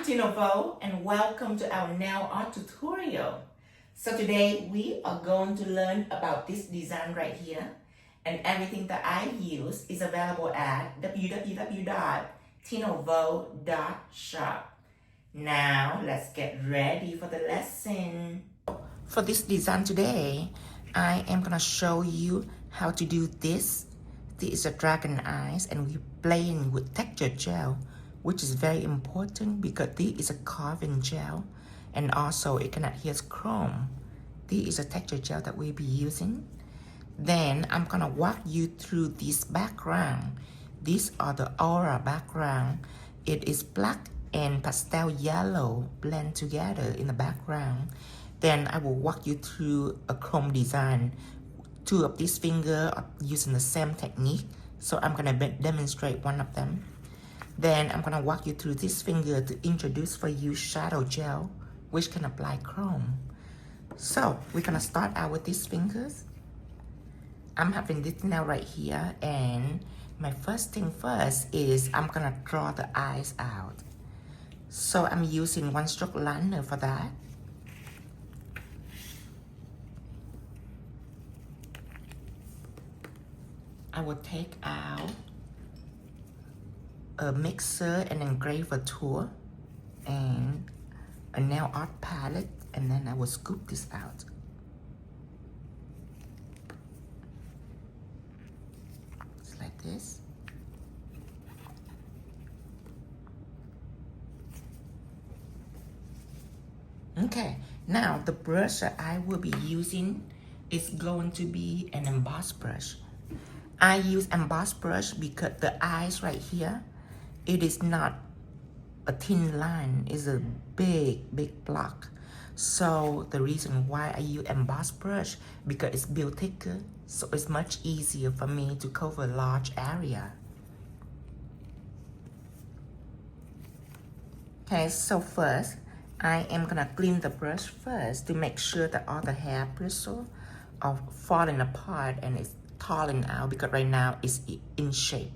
I'm Tina Vo, and welcome to our nail art tutorial. So today we are going to learn about this design right here, and everything that I use is available at www.tinovo.shop. Now let's get ready for the lesson. For this design today, I am gonna show you how to do this. This is a dragon eyes, and we're playing with texture gel, which is very important because this is a carving gel, and also it can adhere chrome. This is a texture gel that we'll be using. Then I'm gonna walk you through this background. These are the aura background. It is black and pastel yellow blend together in the background. Then I will walk you through a chrome design. Two of these fingers are using the same technique, so I'm gonna demonstrate one of them. Then I'm gonna walk you through this finger to introduce for you shadow gel, which can apply chrome. So we're gonna start out with these fingers. I'm having this nail right here, and my first thing first is I'm gonna draw the eyes out. So I'm using one stroke liner for that. I will take out a mixer and engraver tool and a nail art palette, and then I will scoop this out. Just like this. Okay, now the brush that I will be using is going to be an emboss brush. I use emboss brush because the eyes right here, it is not a thin line, it's a big block. So the reason why I use emboss brush, because it's built thicker, so it's much easier for me to cover a large area. Okay, so first, I am gonna clean the brush first to make sure that all the hair bristles are falling apart and it's falling out, because right now it's in shape,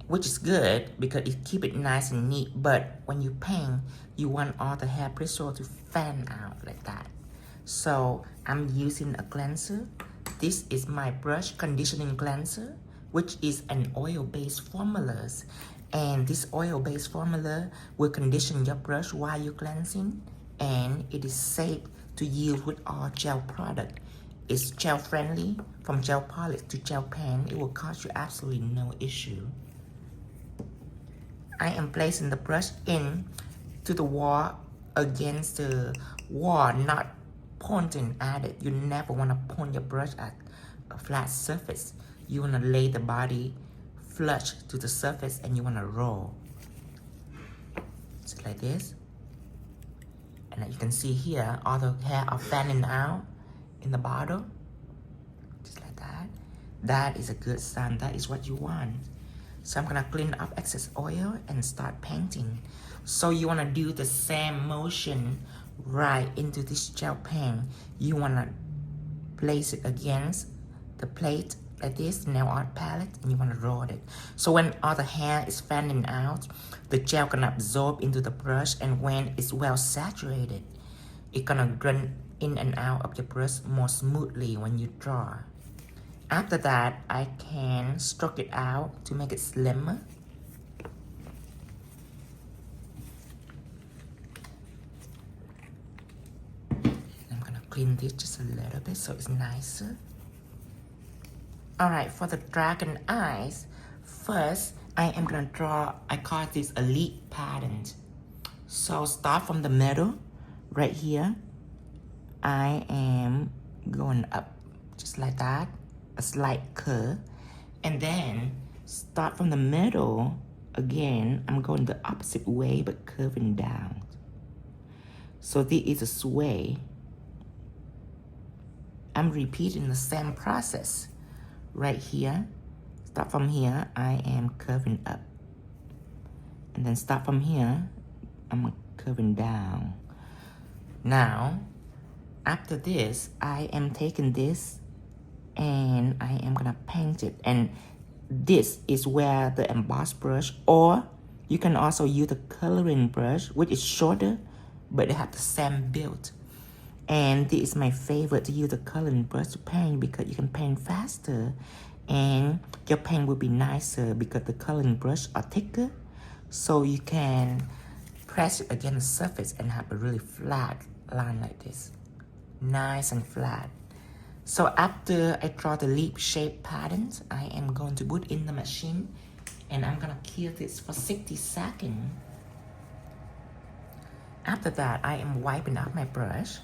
which is good because it keeps it nice and neat. But when you paint, you want all the hair bristles to fan out like that. So I'm using a cleanser. This is my brush conditioning cleanser, which is an oil-based formula. And this oil-based formula will condition your brush while you're cleansing, and it is safe to use with all gel product. It's gel friendly. From gel polish to gel pen, it will cause you absolutely no issue. I am placing the brush in to the wall, against the wall, not pointing at it. You never want to point your brush at a flat surface. You want to lay the body flush to the surface, and you want to roll. Just like this. And as you can see here, all the hair are fanning out in the bottle. Just like that. That is a good sign. That is what you want. So I'm gonna clean up excess oil and start painting. So you wanna do the same motion right into this gel pen. You wanna place it against the plate like this, nail art palette, and you wanna roll it. So when all the hair is fanning out, the gel gonna absorb into the brush, and when it's well saturated, it's gonna run in and out of your brush more smoothly when you draw. After that, I can stroke it out to make it slimmer. I'm gonna clean this just a little bit so it's nicer. Alright, for the dragon eyes, first I am gonna draw, I call this a leaf pattern. So start from the middle, right here. I am going up just like that, a slight curve, and then start from the middle again. I'm going the opposite way but curving down. So this is a sway. I'm repeating the same process right here. Start from here, I am curving up, and then start from here, I'm curving down. Now after this, I am taking this and I am gonna paint it, and this is where the emboss brush or You can also use a coloring brush, which is shorter, but they have the same build. And this is my favorite, to use a coloring brush to paint, because you can paint faster and your paint will be nicer because the coloring brush are thicker. So you can press it against the surface and have a really flat line like this. Nice and flat. So after I draw the leaf shape patterns, I am going to put in the machine and I'm gonna cure this for 60 seconds. After that, I am wiping off my brush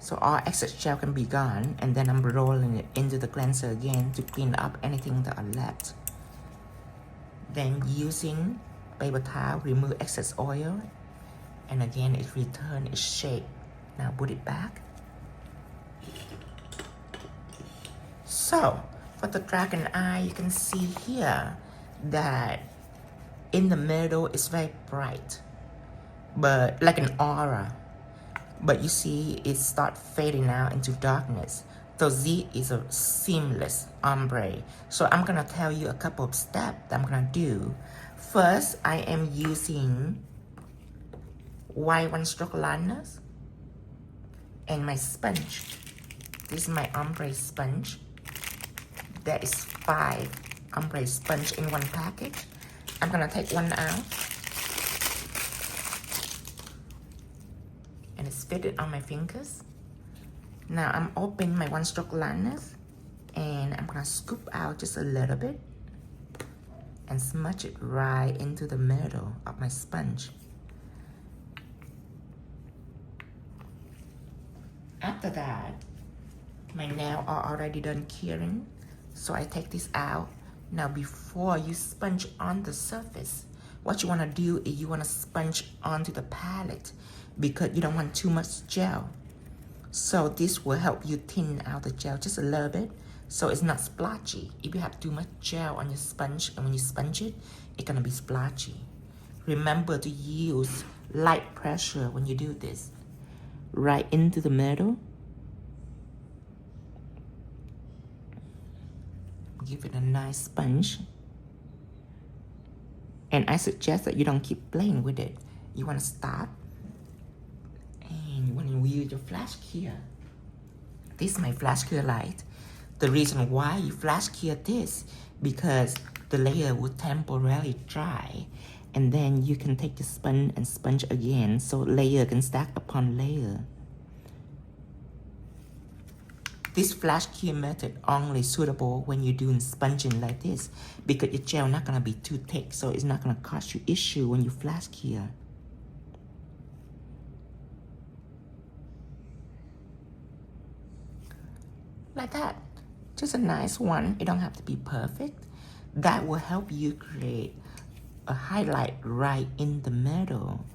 so all excess gel can be gone, and then I'm rolling it into the cleanser again to clean up anything that are left. Then using paper towel, remove excess oil, and again it returns its shape. Now put it back. So for the dragon eye, you can see here that in the middle it's very bright, but like an aura. But you see it start fading out into darkness. So this is a seamless ombre. So I'm gonna tell you a couple of steps that I'm gonna do. First, I am using white one stroke liners and my sponge. This is my ombre sponge. There is 5 ombre sponge in one package. I'm gonna take one out. And it's fitted on my fingers. Now I'm opening my one stroke liners and I'm gonna scoop out just a little bit and smudge it right into the middle of my sponge. After that, my nails are already done curing, so I take this out. Now before you sponge on the surface, what you wanna do is you wanna sponge onto the palette, because you don't want too much gel. So this will help you thin out the gel just a little bit, so it's not splotchy. If you have too much gel on your sponge and when you sponge it, it's gonna be splotchy. Remember to use light pressure when you do this. Right into the middle. Give it a nice sponge. And I suggest that you don't keep playing with it. You wanna stop. And when you use your flash cure, this is my flash cure light. The reason why you flash cure this, because the layer will temporarily dry, and then you can take the sponge and sponge again, so layer can stack upon layer. This flash cure method only suitable when you're doing sponging like this, because your gel not gonna be too thick, so it's not gonna cause you issue when you flash cure. Like that. Just a nice one. It don't have to be perfect. That will help you create a highlight right in the middle.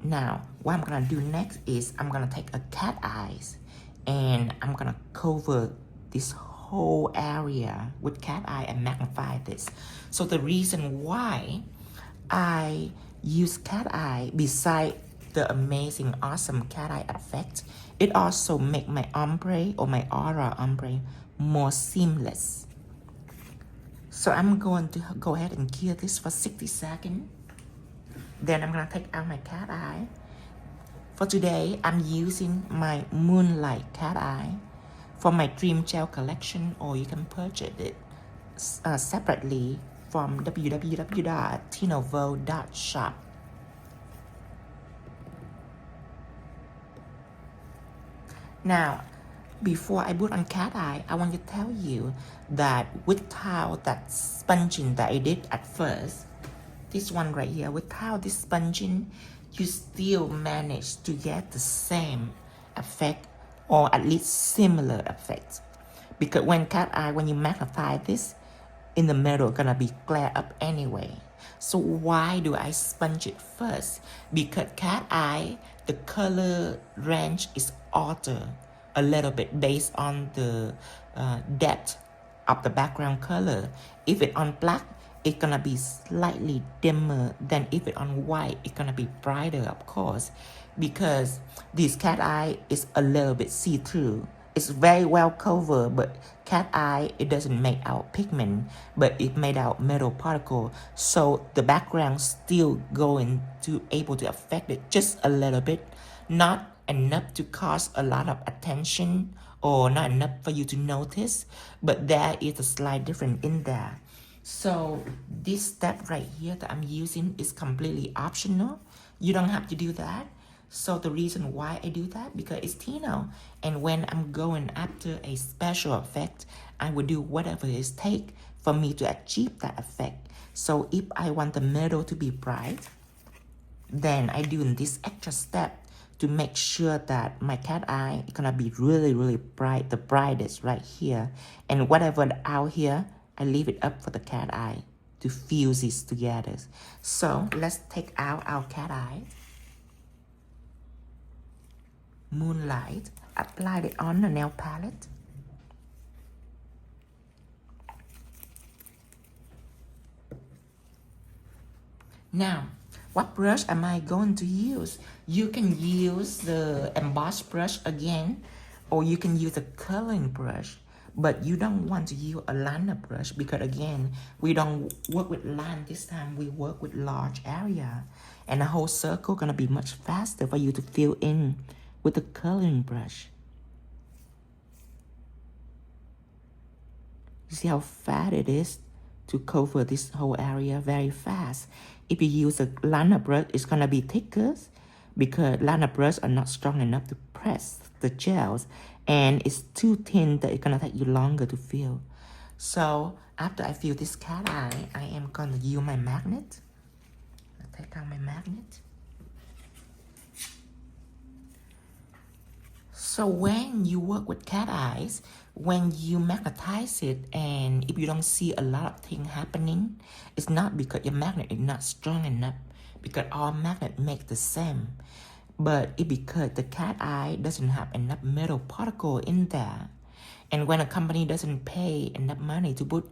Now, what I'm gonna do next is I'm gonna take a cat eyes and I'm gonna cover this whole area with cat eye and magnify this. So the reason why I use cat eye, beside the amazing, awesome cat eye effect, it also make my ombre or my aura ombre more seamless. So I'm going to go ahead and cure this for 60 seconds. Then I'm gonna take out my cat eye. For today, I'm using my Moonlight cat eye for my Dream Gel collection, or you can purchase it separately from www.tinovo.shop. Now, before I put on cat eye, I want to tell you that without that sponging that I did at first, this one right here, without this sponging, you still manage to get the same effect, or at least similar effect. Because when cat eye, when you magnify this, in the middle gonna be glare up anyway. So why do I sponge it first? Because cat eye, the color range is altered a little bit based on the depth of the background color. If it on black, it's gonna be slightly dimmer than if it on white, it's gonna be brighter, of course, because this cat eye is a little bit see-through. it's very well covered, but cat eye, it doesn't make out pigment, but it made out metal particle. So the background still going to able to affect it just a little bit, not enough to cause a lot of attention or not enough for you to notice, but there is a slight difference in there. So this step right here that I'm using is completely optional. You don't have to do that. So the reason why I do that, because it's Tino. And when I'm going after a special effect, I will do whatever it takes for me to achieve that effect. So if I want the middle to be bright, then I do this extra step to make sure that my cat eye is gonna be really, really bright, the brightest right here. And whatever out here, I leave it up for the cat eye to fuse this together. So let's take out our cat eye. Moonlight, apply it on the nail palette. Now, what brush am I going to use? You can use the embossed brush again, or you can use a coloring brush, but you don't want to use a liner brush because again, we don't work with line this time, we work with large area, and the whole circle gonna be much faster for you to fill in with the coloring brush. You see how fast it is to cover this whole area very fast. If you use a liner brush, it's gonna be thicker because liner brushes are not strong enough to press the gels, and it's too thin that it's gonna take you longer to fill. So after I fill this cat eye, I am gonna use my magnet. I'll take out my magnet. So when you work with cat eyes, when you magnetize it, and if you don't see a lot of things happening, it's not because your magnet is not strong enough, because all magnets make the same. But it's because the cat eye doesn't have enough metal particle in there. And when a company doesn't pay enough money to put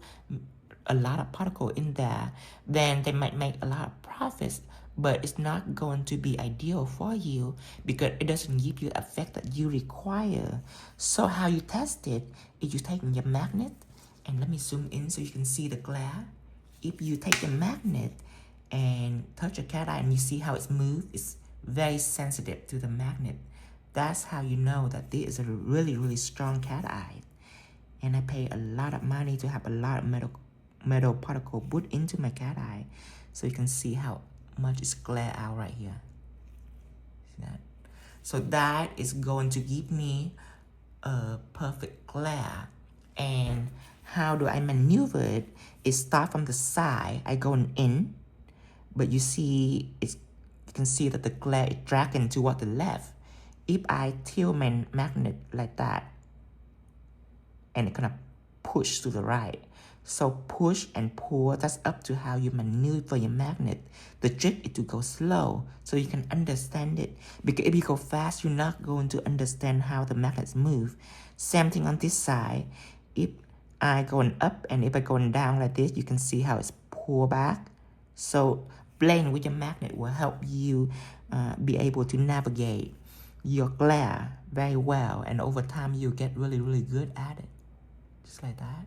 a lot of particle in there, then they might make a lot of profits, but it's not going to be ideal for you because it doesn't give you the effect that you require. So how you test it is you take your magnet, and let me zoom in so you can see the glare. If you take the magnet and touch a cat eye and you see how it's moved, it's very sensitive to the magnet. That's how you know that this is a really, really strong cat eye. And I pay a lot of money to have a lot of metal particle put into my cat eye, so you can see how much is glare out right here. See that? So that is going to give me a perfect glare. And how do I maneuver it? It start from the side, I go in, but you see it's, you can see that the glare is dragging toward the left. If I tilt my magnet like that, and it's gonna push to the right. So push and pull, that's up to how you maneuver your magnet. The trick is to go slow so you can understand it. Because if you go fast, you're not going to understand how the magnets move. Same thing on this side. If I going up and if I going down like this, you can see how it's pulled back. So playing with your magnet will help you be able to navigate your glare very well. And over time, you get really, really good at it. Just like that.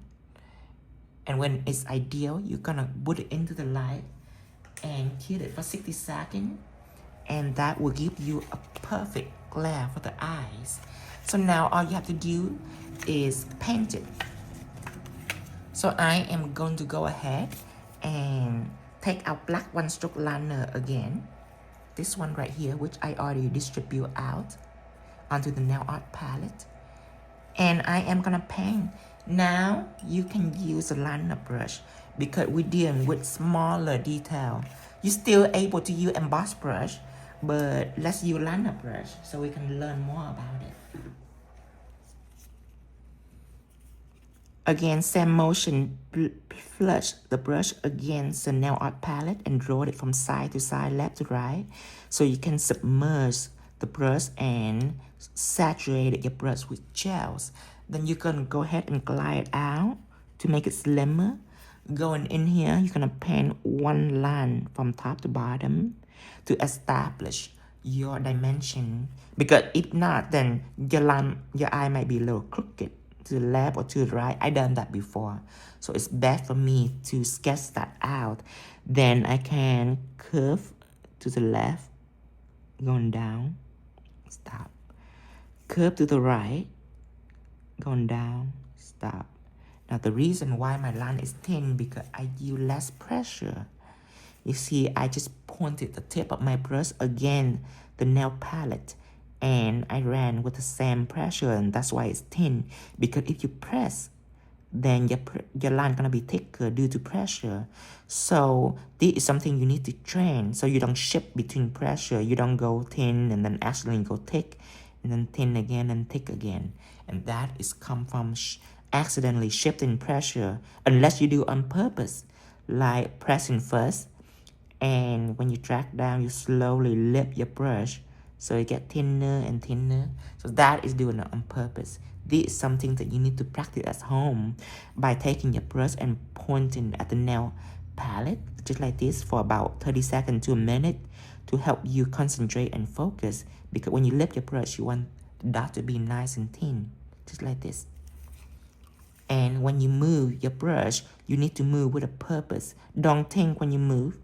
And when it's ideal, you're gonna put it into the light and kill it for 60 seconds. And that will give you a perfect glare for the eyes. So now all you have to do is paint it. So I am going to go ahead and take out black one stroke liner again. This one right here, which I already distribute out onto the nail art palette. And I am gonna paint. Now you can use a liner brush because we're dealing with smaller detail. You're still able to use embossed brush, but let's use liner brush so we can learn more about it. Again, same motion, flush the brush against the nail art palette and draw it from side to side, left to right, so you can submerge the brush and saturate your brush with gels. Then you're gonna go ahead and glide it out to make it slimmer. Going in here, you're gonna paint one line from top to bottom to establish your dimension, because if not, then your eye might be a little crooked to the left or to the right. I done that before, so it's best for me to sketch that out. Then I can curve to the left, going down, stop. Curve to the right, going down, stop. Now the reason why my line is thin because I use less pressure. You see, I just pointed the tip of my brush against the nail palette and I ran with the same pressure, and that's why it's thin. Because if you press, then your line gonna be thicker due to pressure. So this is something you need to train, so you don't shift between pressure. You don't go thin and then accidentally go thick and then thin again and thick again. And that is come from accidentally shifting pressure, unless you do on purpose, like pressing first, and when you drag down, you slowly lift your brush so it gets thinner and thinner. So that is doing it on purpose. This is something that you need to practice at home by taking your brush and pointing at the nail palette just like this for about 30 seconds to a minute to help you concentrate and focus. Because when you lift your brush, you want the dot to be nice and thin, just like this. And when you move your brush, you need to move with a purpose. Don't think when you move.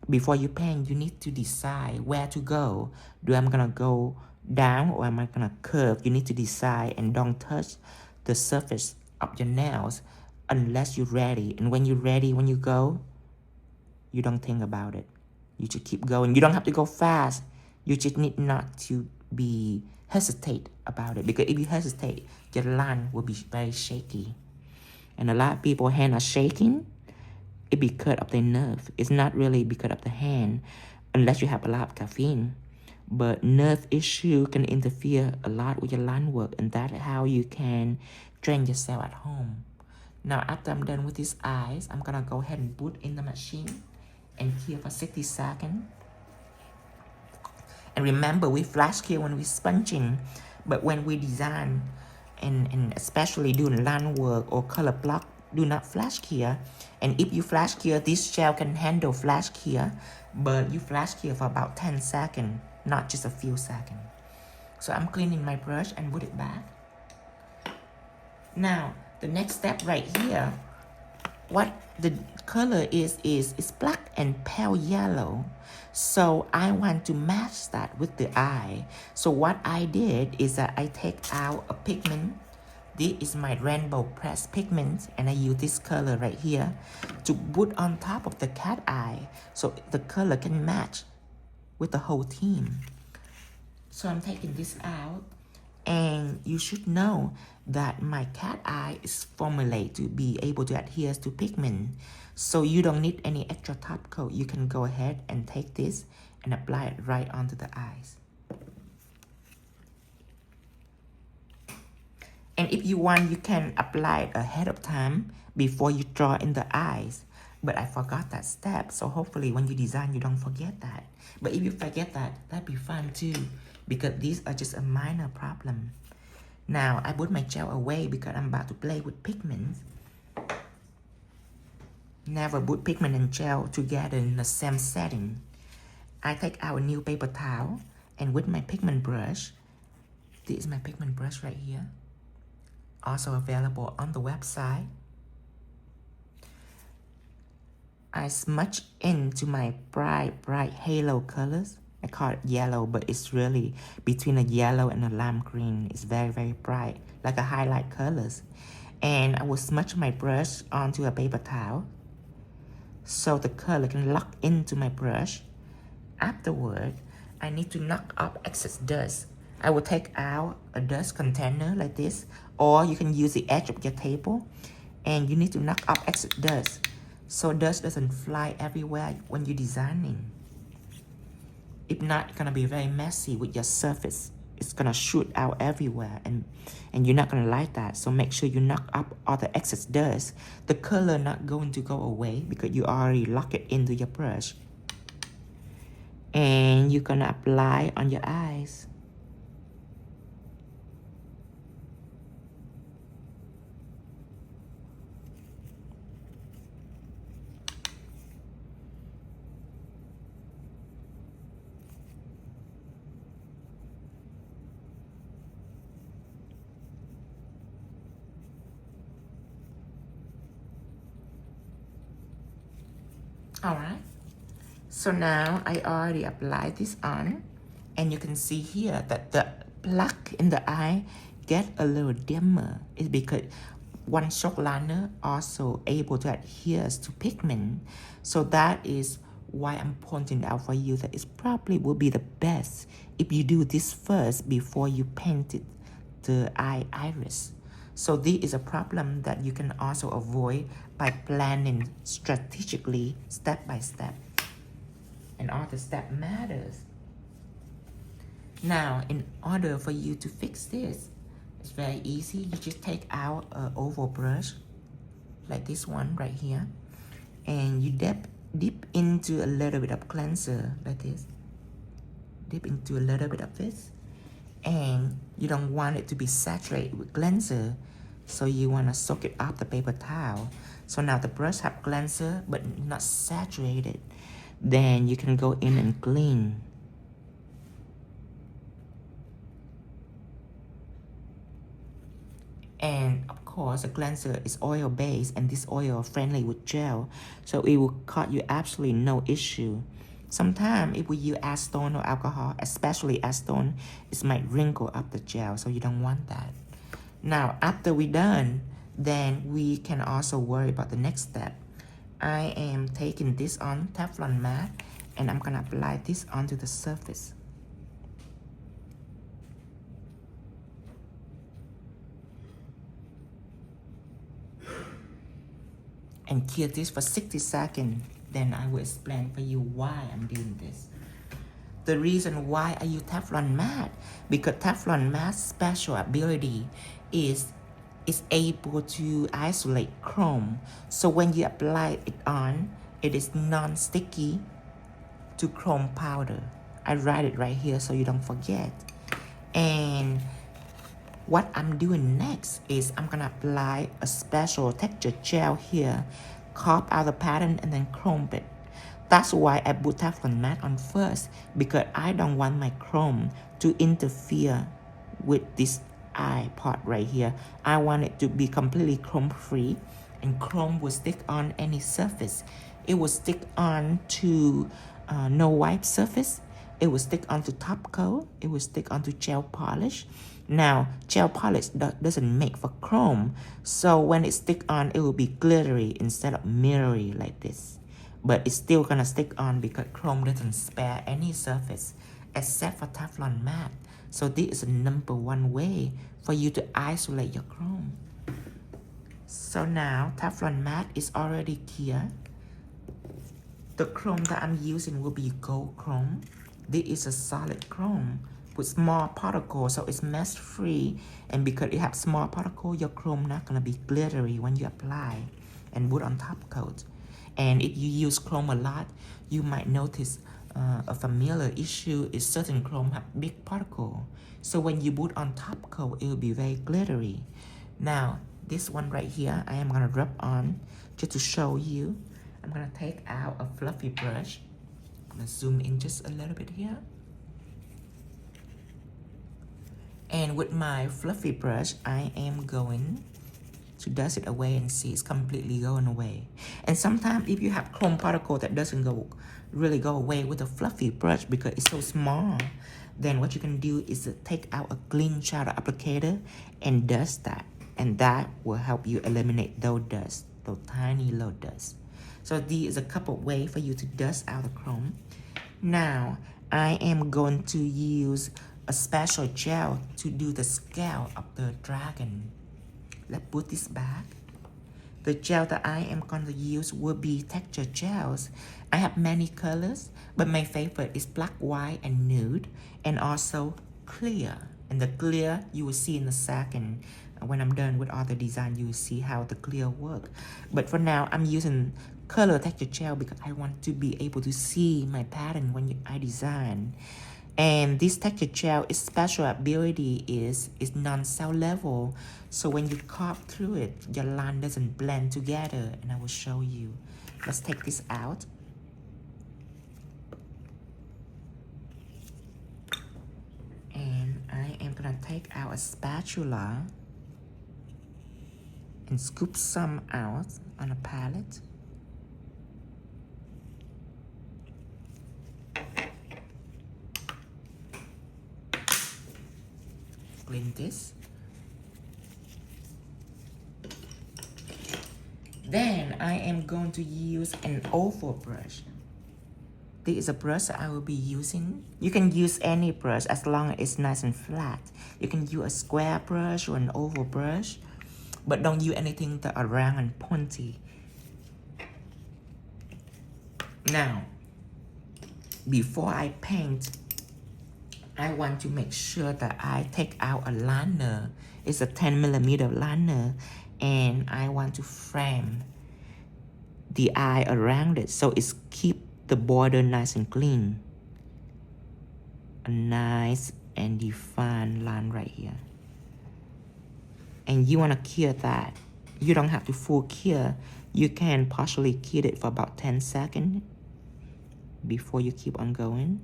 Before you paint, you need to decide where to go. Do I gonna go down or am I gonna curve? You need to decide, and don't touch the surface of your nails unless you're ready. And when you're ready, when you go, you don't think about it. You should keep going. You don't have to go fast. You just need not to be hesitate about it, because if you hesitate, your line will be very shaky. And a lot of people hand are shaking. It be cut of their nerve. It's not really because of the hand, unless you have a lot of caffeine. But nerve issue can interfere a lot with your line work, and that's how you can train yourself at home. Now, after I'm done with these eyes, I'm gonna go ahead and put in the machine and cure for 60 seconds. And remember, we flash cure when we're sponging, but when we design and especially doing line work or color block, do not flash cure. And if you flash cure, this gel can handle flash cure, but you flash cure for about 10 seconds, not just a few seconds. So I'm cleaning my brush and put it back. Now, the next step right here, what the color is black and pale yellow. So I want to match that with the eye. So what I did is that I take out a pigment. This is my rainbow pressed pigment, and I use this color right here to put on top of the cat eye so the color can match with the whole theme. So I'm taking this out, and you should know that my cat eye is formulated to be able to adhere to pigment. So you don't need any extra top coat. You can go ahead and take this and apply it right onto the eyes. And if you want, you can apply it ahead of time before you draw in the eyes. But I forgot that step, so hopefully when you design, you don't forget that. But if you forget that, that'd be fun too, because these are just a minor problem. Now, I put my gel away because I'm about to play with pigment. Never put pigment and gel together in the same setting. I take out a new paper towel, and with my pigment brush, this is my pigment brush right here, also available on the website. I smudge into my bright halo colors. I call it yellow, but it's really between a yellow and a lime green. It's very bright, like a highlight colors. And I will smudge my brush onto a paper towel so the color can lock into my brush. Afterward, I need to knock off excess dust. I will take out a dust container like this, or you can use the edge of your table, and you need to knock off excess dust so dust doesn't fly everywhere when you're designing. If not, it's gonna be very messy with your surface. It's gonna shoot out everywhere, and you're not gonna like that. So make sure you knock up all the excess dust. The color not going to go away because you already lock it into your brush. And you're gonna apply on your eyes. All right. So now I already applied this on, and you can see here that the black in the eye get a little dimmer. It's because one chalk liner also able to adhere to pigment. So that is why I'm pointing out for you that it probably will be the best if you do this first before you paint it, the eye iris. So this is a problem that you can also avoid by planning strategically step by step. And all the step matters. Now, in order for you to fix this, it's very easy. You just take out an oval brush, like this one right here, and you dip into a little bit of cleanser, like this. Dip into a little bit of this. And you don't want it to be saturated with cleanser, so you want to soak it off the paper towel. So now the brush have cleanser, but not saturated. Then you can go in and clean. And of course, the cleanser is oil based, and this oil friendly with gel, so it will cause you absolutely no issue. Sometimes if we use acetone or alcohol, especially acetone, it might wrinkle up the gel, so you don't want that. Now, after we're done, then we can also worry about the next step. I am taking this on Teflon mat, and I'm gonna apply this onto the surface. And cure this for 60 seconds. Then I will explain for you why I'm doing this. The reason why I use Teflon mat, because Teflon mat's special ability is able to isolate chrome. So when you apply it on, it is non-sticky to chrome powder. I write it right here so you don't forget. And what I'm doing next is I'm gonna apply a special texture gel here, carve out the pattern and then chrome it. That's why I put Teflon mat on first, because I don't want my chrome to interfere with this eye part right here. I want it to be completely chrome free, and chrome will stick on any surface. It will stick on to no wipe surface. It will stick onto top coat. It will stick onto gel polish. Now, gel polish doesn't make for chrome, so when it stick on, it will be glittery instead of mirrory like this. But it's still gonna stick on because chrome doesn't spare any surface except for Teflon mat. So this is the #1 way for you to isolate your chrome. So now Teflon mat is already here. The chrome that I'm using will be gold chrome. This is a solid chrome with small particles, so it's mess free. And because it has small particles, your chrome not gonna be glittery when you apply and put on top coat. And if you use chrome a lot, you might notice a familiar issue is certain chrome have big particle. So when you put on top coat, it will be very glittery. Now, this one right here, I am gonna rub on just to show you. I'm gonna take out a fluffy brush. I'm gonna zoom in just a little bit here. And with my fluffy brush, I am going to dust it away and see it's completely going away. And sometimes if you have chrome particle that doesn't really go away with a fluffy brush because it's so small, then what you can do is to take out a clean shadow applicator and dust that. And that will help you eliminate those dust, those tiny little dust. So these is a couple ways for you to dust out the chrome. Now, I am going to use a special gel to do the scale of the dragon. Let's put this back. The gel that I am going to use will be texture gels. I have many colors, but my favorite is black, white, and nude, and also clear. And the clear you will see in a second. When I'm done with all the design, you will see how the clear work. But for now, I'm using color texture gel because I want to be able to see my pattern when I design. And this texture gel, its special ability is non-cell level. So when you carve through it, your line doesn't blend together. And I will show you. Let's take this out. And I am gonna take out a spatula and scoop some out on a palette. clean this. Then I am going to use an oval brush. This is a brush that I will be using. You can use any brush as long as it's nice and flat. You can use a square brush or an oval brush, but don't use anything that are round and pointy. Now, before I paint, I want to make sure that I take out a liner. It's a 10mm liner, and I want to frame the eye around it so it's keep the border nice and clean. A nice and defined line right here. And you want to cure that. You don't have to full cure. You can partially cure it for about 10 seconds before you keep on going.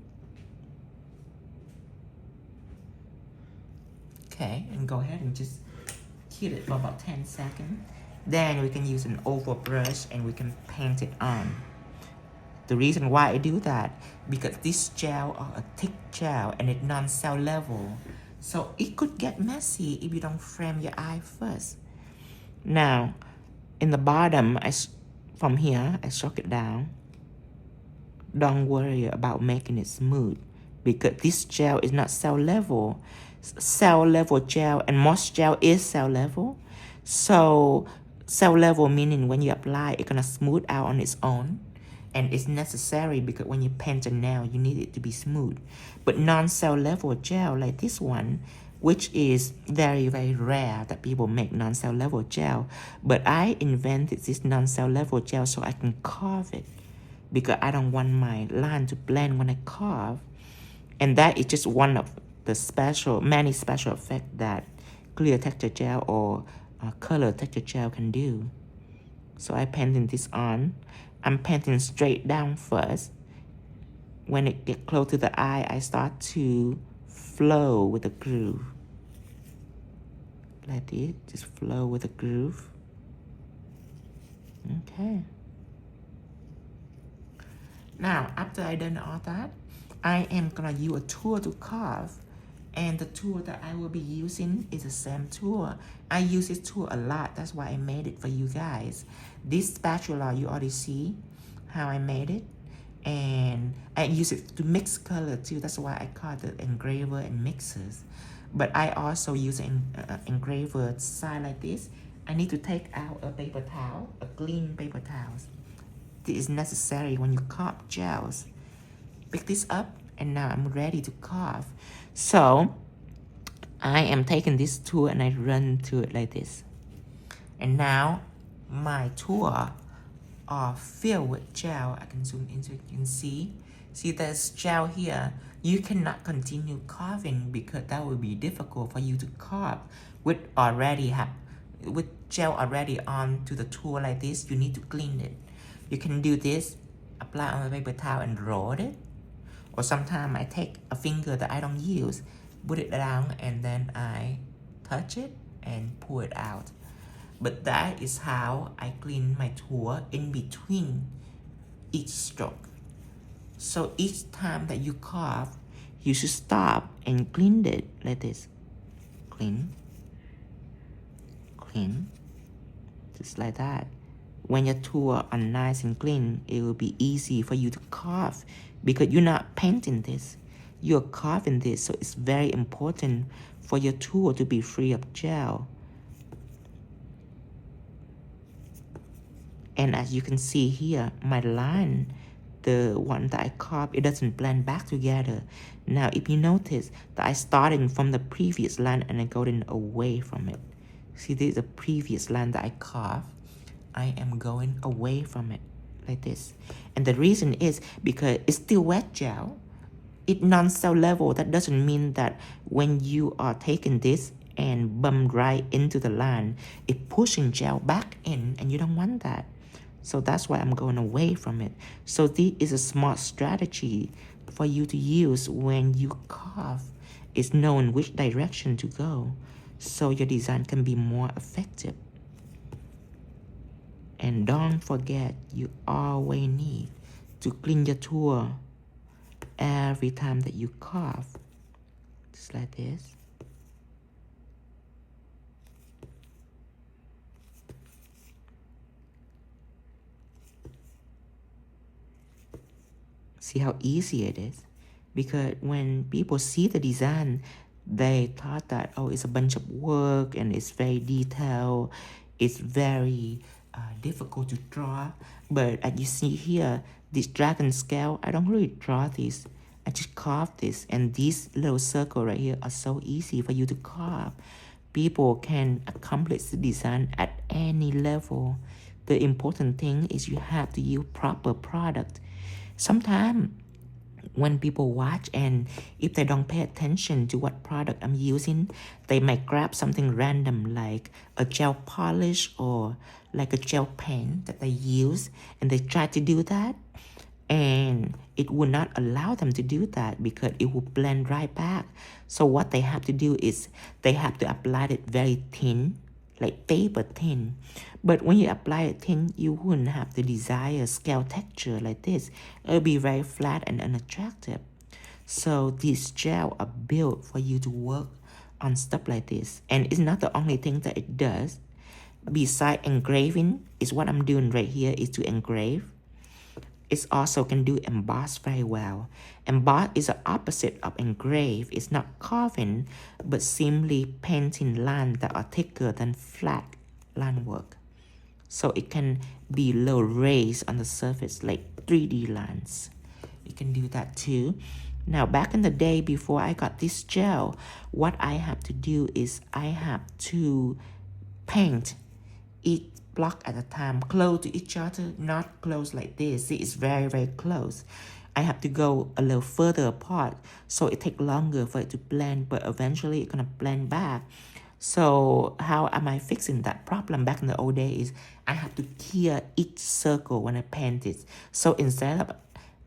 Okay, and go ahead and just cure it for about 10 seconds. Then we can use an oval brush and we can paint it on. The reason why I do that, because this gel are a thick gel and it's non-cell level. So it could get messy if you don't frame your eye first. Now, in the bottom, from here, I stroke it down. Don't worry about making it smooth, because this gel is not cell level. Cell level gel and most gel is cell level. So cell level meaning when you apply, it's gonna smooth out on its own. And it's necessary because when you paint a nail, you need it to be smooth. But non-cell level gel like this one, which is very, very rare that people make non-cell level gel. But I invented this non-cell level gel so I can carve it, because I don't want my line to blend when I carve. And that is just one of the many special effects that clear texture gel or color texture gel can do. So I painted this on. I'm painting straight down first. When it gets close to the eye, I start to flow with the groove. Like this, just flow with the groove. Okay. Now, after I done all that, I am gonna use a tool to carve. And the tool that I will be using is the same tool. I use this tool a lot. That's why I made it for you guys. This spatula, you already see how I made it. And I use it to mix color too. That's why I call it engraver and mixers. But I also use an engraver side like this. I need to take out a paper towel, a clean paper towel. This is necessary when you carve gels. Pick this up, and now I'm ready to carve. So I am taking this tool and I run to it like this. And now my tool are filled with gel. I can zoom in so you can see. See, there's gel here. You cannot continue carving because that will be difficult for you to carve with gel already on to the tool like this. You need to clean it. You can do this, apply on a paper towel and roll it. Or sometimes I take a finger that I don't use, put it down, and then I touch it and pull it out. But that is how I clean my tool in between each stroke. So each time that you carve, you should stop and clean it like this. Clean, clean, just like that. When your tool are nice and clean, it will be easy for you to carve because you're not painting this. You're carving this, so it's very important for your tool to be free of gel. And as you can see here, my line, the one that I carved, it doesn't blend back together. Now, if you notice that I started from the previous line and I going away from it. See, this is the previous line that I carved. I am going away from it like this. And the reason is because it's still wet gel. It's non-cell level. That doesn't mean that when you are taking this and bump right into the line, it's pushing gel back in, and you don't want that. So that's why I'm going away from it. So this is a smart strategy for you to use when you carve. It's knowing which direction to go, so your design can be more effective. And don't forget, you always need to clean your tool every time that you carve. Just like this. See how easy it is? Because when people see the design, they thought that, oh, it's a bunch of work and it's very detailed. It's very difficult to draw. But as you see here, this dragon scale, I don't really draw this. I just carve this. And these little circles right here are so easy for you to carve. People can accomplish the design at any level. The important thing is you have to use proper product. Sometimes when people watch and if they don't pay attention to what product I'm using, they might grab something random like a gel polish or like a gel pen that they use, and they try to do that, and it will not allow them to do that because it will blend right back. So what they have to do is they have to apply it very thin, like paper thin. But when you apply it thin, you wouldn't have the desired scale texture like this. It'll be very flat and unattractive. So these gel are built for you to work on stuff like this. And it's not the only thing that it does. Besides engraving, is what I'm doing right here is to engrave. It also can do emboss very well. Emboss is the opposite of engrave. It's not carving, but simply painting lines that are thicker than flat line work. So it can be low raised on the surface like 3D lines. You can do that too. Now back in the day before I got this gel, what I have to do is I have to paint each block at a time, close to each other, not close like this. See, it's very, very close. I have to go a little further apart, so it takes longer for it to blend, but eventually it's gonna blend back. So how am I fixing that problem? Back in the old days, I have to clear each circle when I paint it. So instead of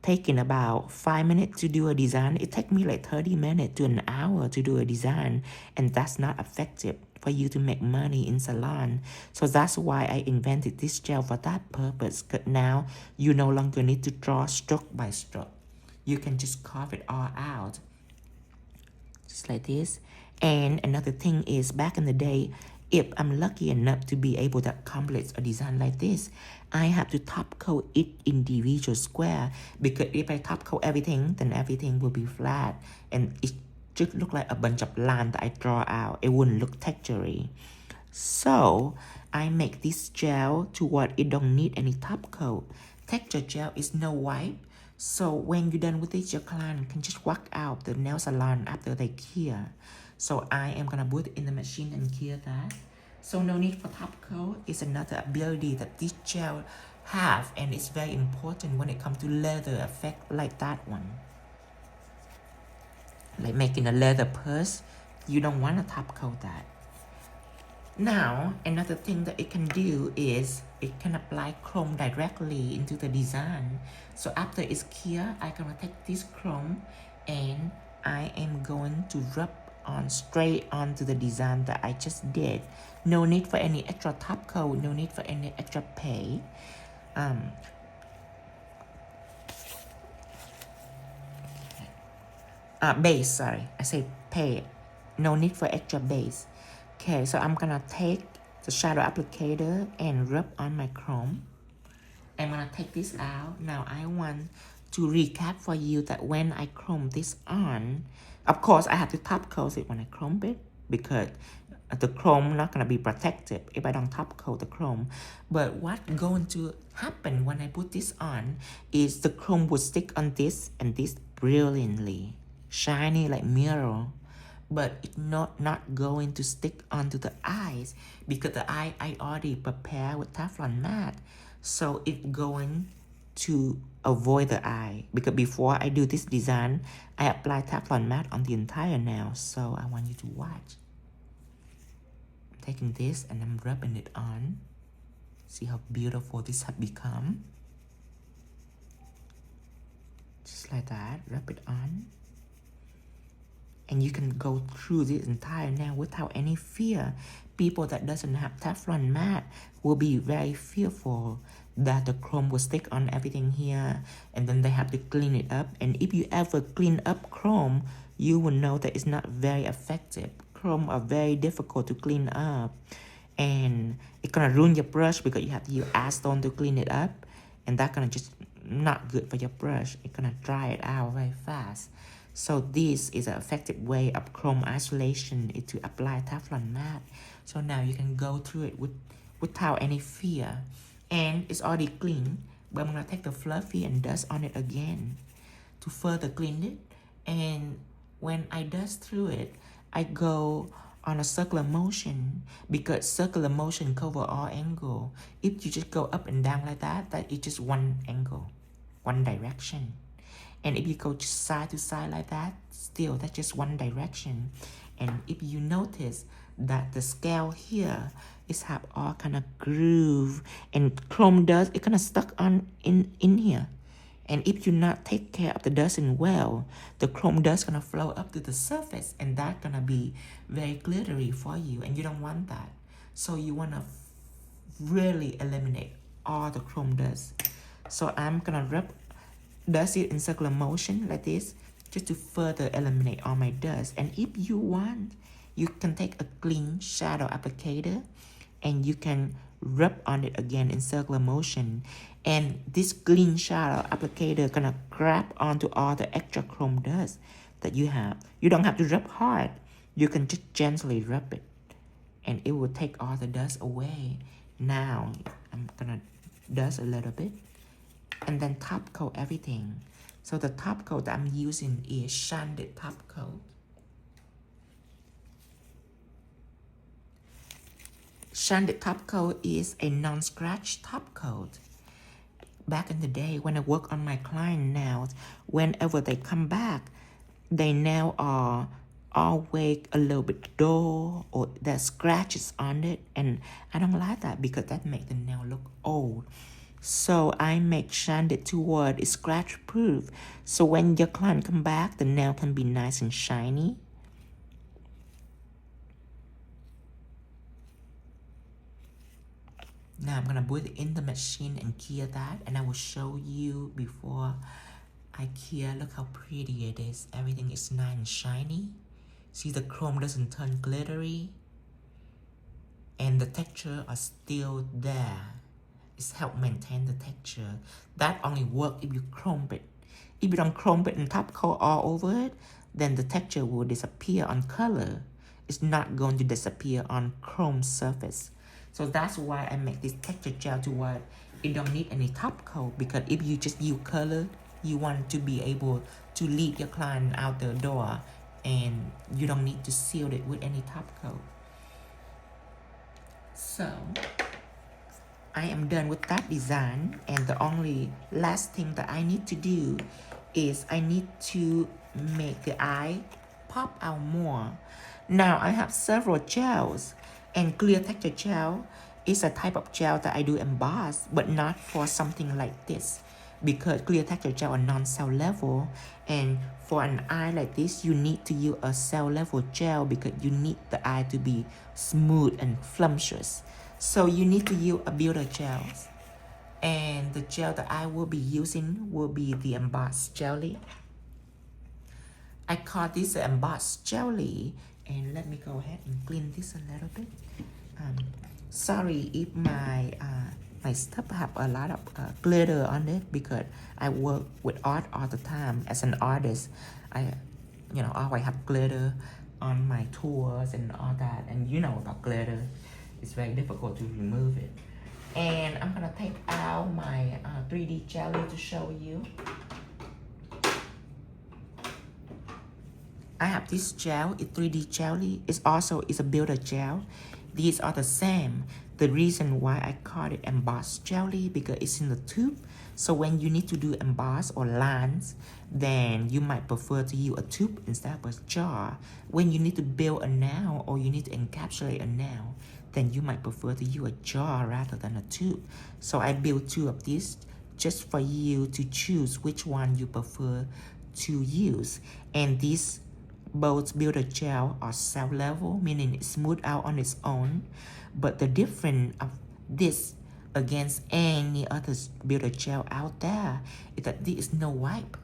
taking about 5 minutes to do a design, it takes me like 30 minutes to an hour to do a design, and that's not effective for you to make money in salon. So that's why I invented this gel for that purpose, because now you no longer need to draw stroke by stroke. You can just carve it all out, just like this. And another thing is, back in the day, if I'm lucky enough to be able to accomplish a design like this, I have to top coat each individual square, because if I top coat everything, then everything will be flat and it just look like a bunch of lines that I draw out. It wouldn't look textury. So I make this gel to what it don't need any top coat. Texture gel is no wipe. So when you're done with it, your client can just walk out the nail salon after they clear. So I am gonna put it in the machine and clear that. So no need for top coat. It's another ability that this gel have, and it's very important when it comes to leather effect like that one. Like making a leather purse, you don't want to top coat that. Now, another thing that it can do is it can apply chrome directly into the design. So after it's clear, I'm gonna take this chrome and I am going to rub on straight onto the design that I just did. No need for any extra top coat, no need for any extra pay. Base, sorry, I say pay. No need for extra base. Okay, so I'm gonna take the shadow applicator and rub on my chrome. I'm gonna take this out. Now I want to recap for you that when I chrome this on, of course I have to top coat it when I chrome it, because the chrome not gonna be protected if I don't top coat the chrome. But what going to happen when I put this on is the chrome will stick on this and this brilliantly, shiny like mirror. But it's not going to stick onto the eyes, because the eye I already prepared with Teflon mat. So it's going to avoid the eye, because before I do this design, I apply Teflon mat on the entire nail. So I want you to watch. I'm taking this and I'm rubbing it on. See how beautiful this has become? Just like that, rub it on. And you can go through this entire nail without any fear. People that doesn't have Teflon mat will be very fearful that the chrome will stick on everything here, and then they have to clean it up. And if you ever clean up chrome, you will know that it's not very effective. Chrome are very difficult to clean up, and it's gonna ruin your brush because you have to use acetone to clean it up, and that's gonna just not good for your brush. It's gonna dry it out very fast. So this is an effective way of chrome isolation, is to apply Teflon matte. So now you can go through it without any fear. And it's already clean, but I'm gonna take the fluffy and dust on it again to further clean it. And when I dust through it, I go on a circular motion, because circular motion cover all angle. If you just go up and down like that, that is just one angle, one direction. And if you go just side to side like that, still that's just one direction. And if you notice that the scale here is have all kind of groove, and chrome dust, it kind of stuck on in here. And if you not take care of the dusting well, the chrome dust gonna flow up to the surface, and that gonna be very glittery for you, and you don't want that. So you wanna really eliminate all the chrome dust. So I'm gonna dust it in circular motion like this, just to further eliminate all my dust. And if you want, you can take a clean shadow applicator and you can rub on it again in circular motion. And this clean shadow applicator gonna grab onto all the extra chrome dust that you have. You don't have to rub hard. You can just gently rub it, and it will take all the dust away. Now, I'm gonna dust a little bit, and then top coat everything. So the top coat that I'm using is sanded top coat. Sanded top coat is a non-scratch top coat. Back in the day when I work on my client nails, whenever they come back, they nail are always a little bit dull, or there's scratches on it, and I don't like that because that makes the nail look old. So I make sanded toward is scratch proof, so when your client come back, the nail can be nice and shiny. Now I'm gonna put it in the machine and cure that, and I will show you before I cure. Look how pretty it is. Everything is nice and shiny. See, the chrome doesn't turn glittery, and the texture are still there. It's help maintain the texture. That only works if you chrome it. If you don't chrome it and top coat all over it, then the texture will disappear on color. It's not going to disappear on chrome surface. So that's why I make this texture gel to what it don't need any top coat, because if you just use color, you want to be able to lead your client out the door, and you don't need to seal it with any top coat. So I am done with that design, and the only last thing that I need to do is I need to make the eye pop out more. Now I have several gels, and clear texture gel is a type of gel that I do emboss, but not for something like this, because clear texture gel are non-cell level, and for an eye like this, you need to use a cell level gel because you need the eye to be smooth and flumptuous. So you need to use a builder gels, and the gel that I will be using will be the embossed jelly. I call this the embossed jelly, and let me go ahead and clean this a little bit. Sorry if my stuff have a lot of glitter on it, because I work with art all the time. As an artist, I always have glitter on my tours and all that, and you know about glitter. It's very difficult to remove it. And I'm gonna take out my 3D jelly to show you. I have this gel, it's 3D jelly. It's a builder gel. These are the same. The reason why I call it embossed jelly, because it's in the tube. So when you need to do emboss or lines, then you might prefer to use a tube instead of a jar. When you need to build a nail or you need to encapsulate a nail, then you might prefer to use a jar rather than a tube. So I built 2 of these just for you to choose which one you prefer to use. And these both builder gel are cell level, meaning it smooth out on its own. But the difference of this against any other builder gel out there is that this is no wipe.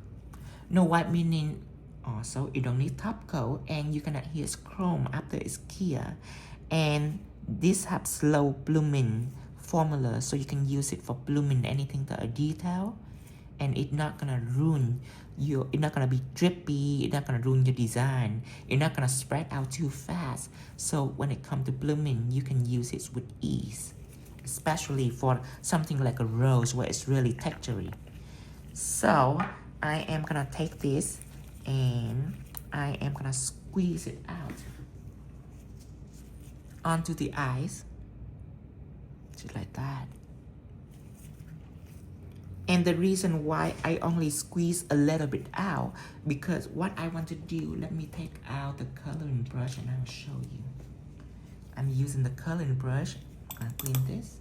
No wipe meaning also you don't need top coat, and you cannot use chrome after it's clear. And this has slow blooming formula, so you can use it for blooming anything that are detail. and it's not gonna ruin your, it's not gonna be drippy, it's not gonna ruin your design, it's not gonna spread out too fast. So when it comes to blooming, you can use it with ease, especially for something like a rose where it's really textury. So I am gonna take this and I am gonna squeeze it out onto the eyes, just like that. And the reason why I only squeeze a little bit out, because what I want to do, let me take out the coloring brush and I'll show you. I'm using the coloring brush. I'm gonna clean this.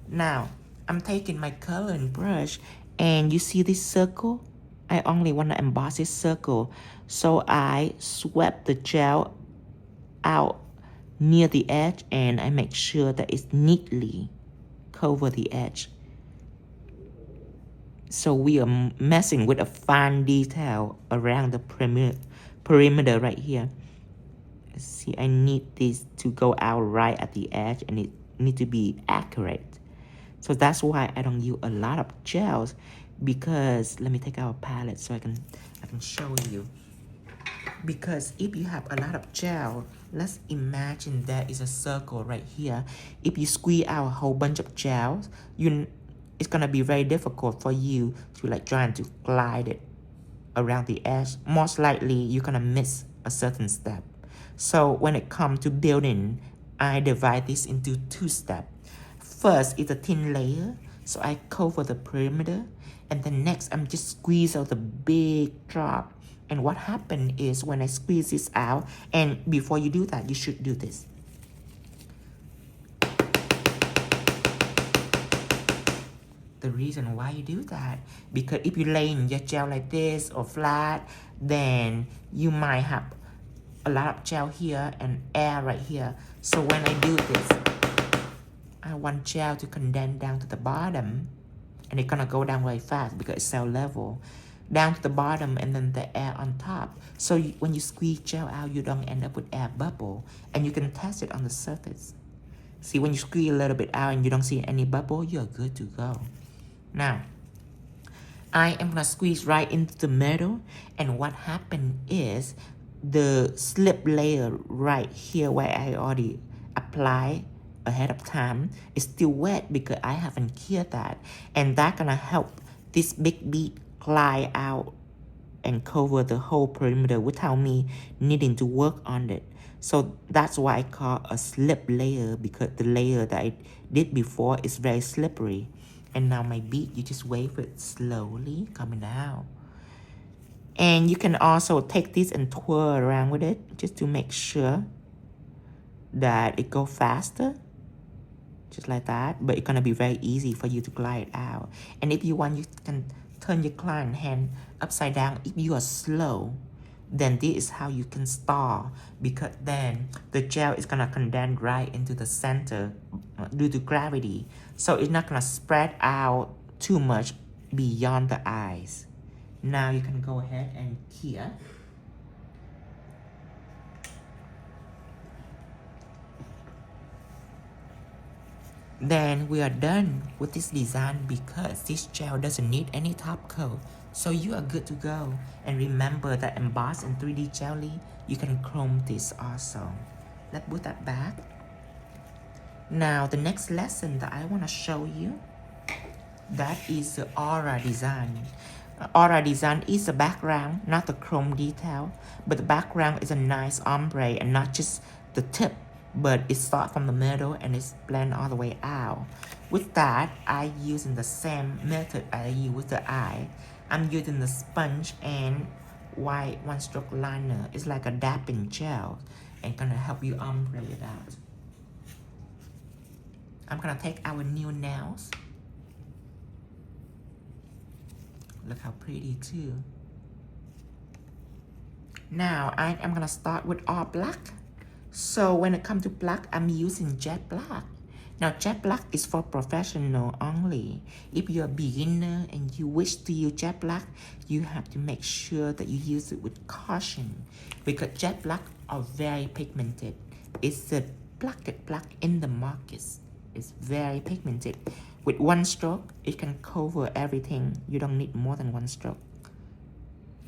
Now, I'm taking my coloring brush and you see this circle? I only want to emboss this circle. So I swept the gel out near the edge and I make sure that it's neatly cover the edge. So we are messing with a fine detail around the perimeter right here. See, I need this to go out right at the edge and it need to be accurate. So that's why I don't use a lot of gels, because let me take out a palette so I can show you. Because if you have a lot of gel, let's imagine there is a circle right here. If you squeeze out a whole bunch of gels, it's gonna be very difficult for you to like trying to glide it around the edge. Most likely you're gonna miss a certain step. So when it comes to building, I divide this into 2 steps. First is a thin layer, so I cover the perimeter, and then next I'm just squeeze out the big drop. And what happened is when I squeeze this out, and before you do that, you should do this. The reason why you do that, because if you lay in your gel like this or flat, then you might have a lot of gel here and air right here. So when I do this, I want gel to condense down to the bottom, and it's gonna go down very fast because it's cell level. Down to the bottom and then the air on top. So when you squeeze gel out, you don't end up with air bubble, and you can test it on the surface. See, when you squeeze a little bit out and you don't see any bubble, you're good to go. Now, I am gonna squeeze right into the middle, and what happened is the slip layer right here where I already applied ahead of time is still wet because I haven't cured that, and that's gonna help this big bead glide out and cover the whole perimeter without me needing to work on it. So that's why I call a slip layer, because the layer that I did before is very slippery. And now my bead, you just wave it slowly coming out. And you can also take this and twirl around with it just to make sure that it goes faster. Just like that. But it's gonna be very easy for you to glide out. And if you want, you can turn your client hand upside down. If you are slow, then this is how you can stall, because then the gel is gonna condense right into the center due to gravity. So it's not gonna spread out too much beyond the eyes. Now you can go ahead and cure. Then we are done with this design because this gel doesn't need any top coat. So you are good to go. And remember that embossed in 3D jelly, you can chrome this also. Let's put that back. Now the next lesson that I want to show you, that is the aura design. Aura design is the background, not the chrome detail, but the background is a nice ombre and not just the tip, but it starts from the middle and it's blend all the way out. With that, I using the same method I use with the eye. I'm using the sponge and white 1-stroke liner. It's like a dapping gel and gonna help you ombre it out. I'm gonna take our new nails. Look how pretty too. Now I am gonna start with all black. So when it comes to black, I'm using jet black. Now jet black is for professional only. If you're a beginner and you wish to use jet black, you have to make sure that you use it with caution, because jet black are very pigmented. It's the blackest black in the market. It's very pigmented. With one stroke, it can cover everything. You don't need more than one stroke.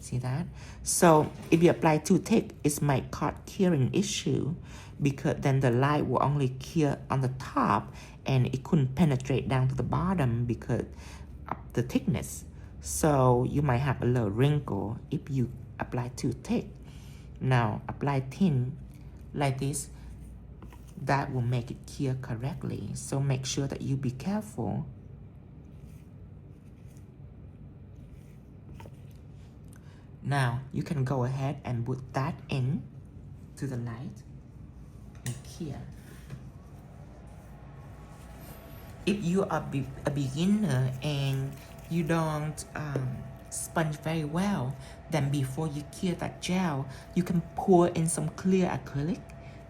See that? So if you apply too thick, it might cause curing issue, because then the light will only cure on the top and it couldn't penetrate down to the bottom because of the thickness. So you might have a little wrinkle if you apply too thick. Now apply thin like this. That will make it cure correctly. So make sure that you be careful. Now you can go ahead and put that in to the light and cure. If you are a beginner and you don't sponge very well, then before you cure that gel, you can pour in some clear acrylic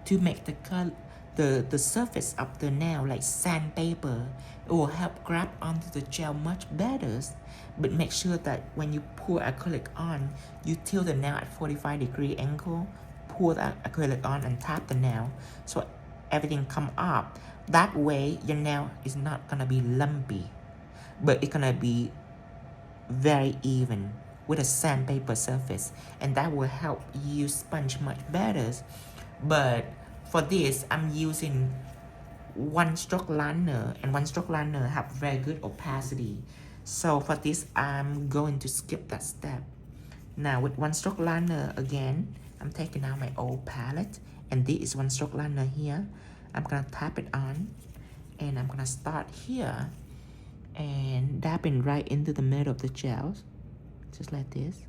to make the surface of the nail like sandpaper. It will help grab onto the gel much better. But make sure that when you pour acrylic on, you tilt the nail at 45-degree angle, pour the acrylic on and tap the nail so everything come up. That way your nail is not gonna be lumpy, but it's gonna be very even with a sandpaper surface, and that will help you sponge much better. But for this, I'm using one stroke liner, and one stroke liner have very good opacity. So for this, I'm going to skip that step. Now with one stroke liner again, I'm taking out my old palette, and this is one stroke liner here. I'm gonna tap it on, and I'm gonna start here and dabbing right into the middle of the gels, just like this.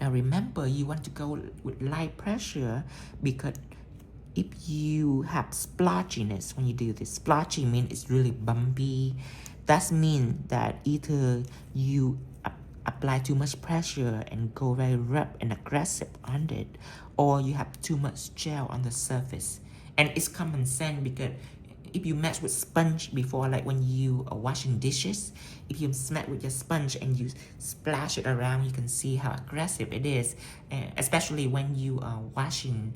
Now remember, you want to go with light pressure, because if you have splotchiness when you do this, splotchy means it's really bumpy. That means that either you apply too much pressure and go very rough and aggressive on it, or you have too much gel on the surface. And it's common sense, because if you mess with sponge before, like when you are washing dishes, if you smack with your sponge and you splash it around, you can see how aggressive it is, especially when you are washing,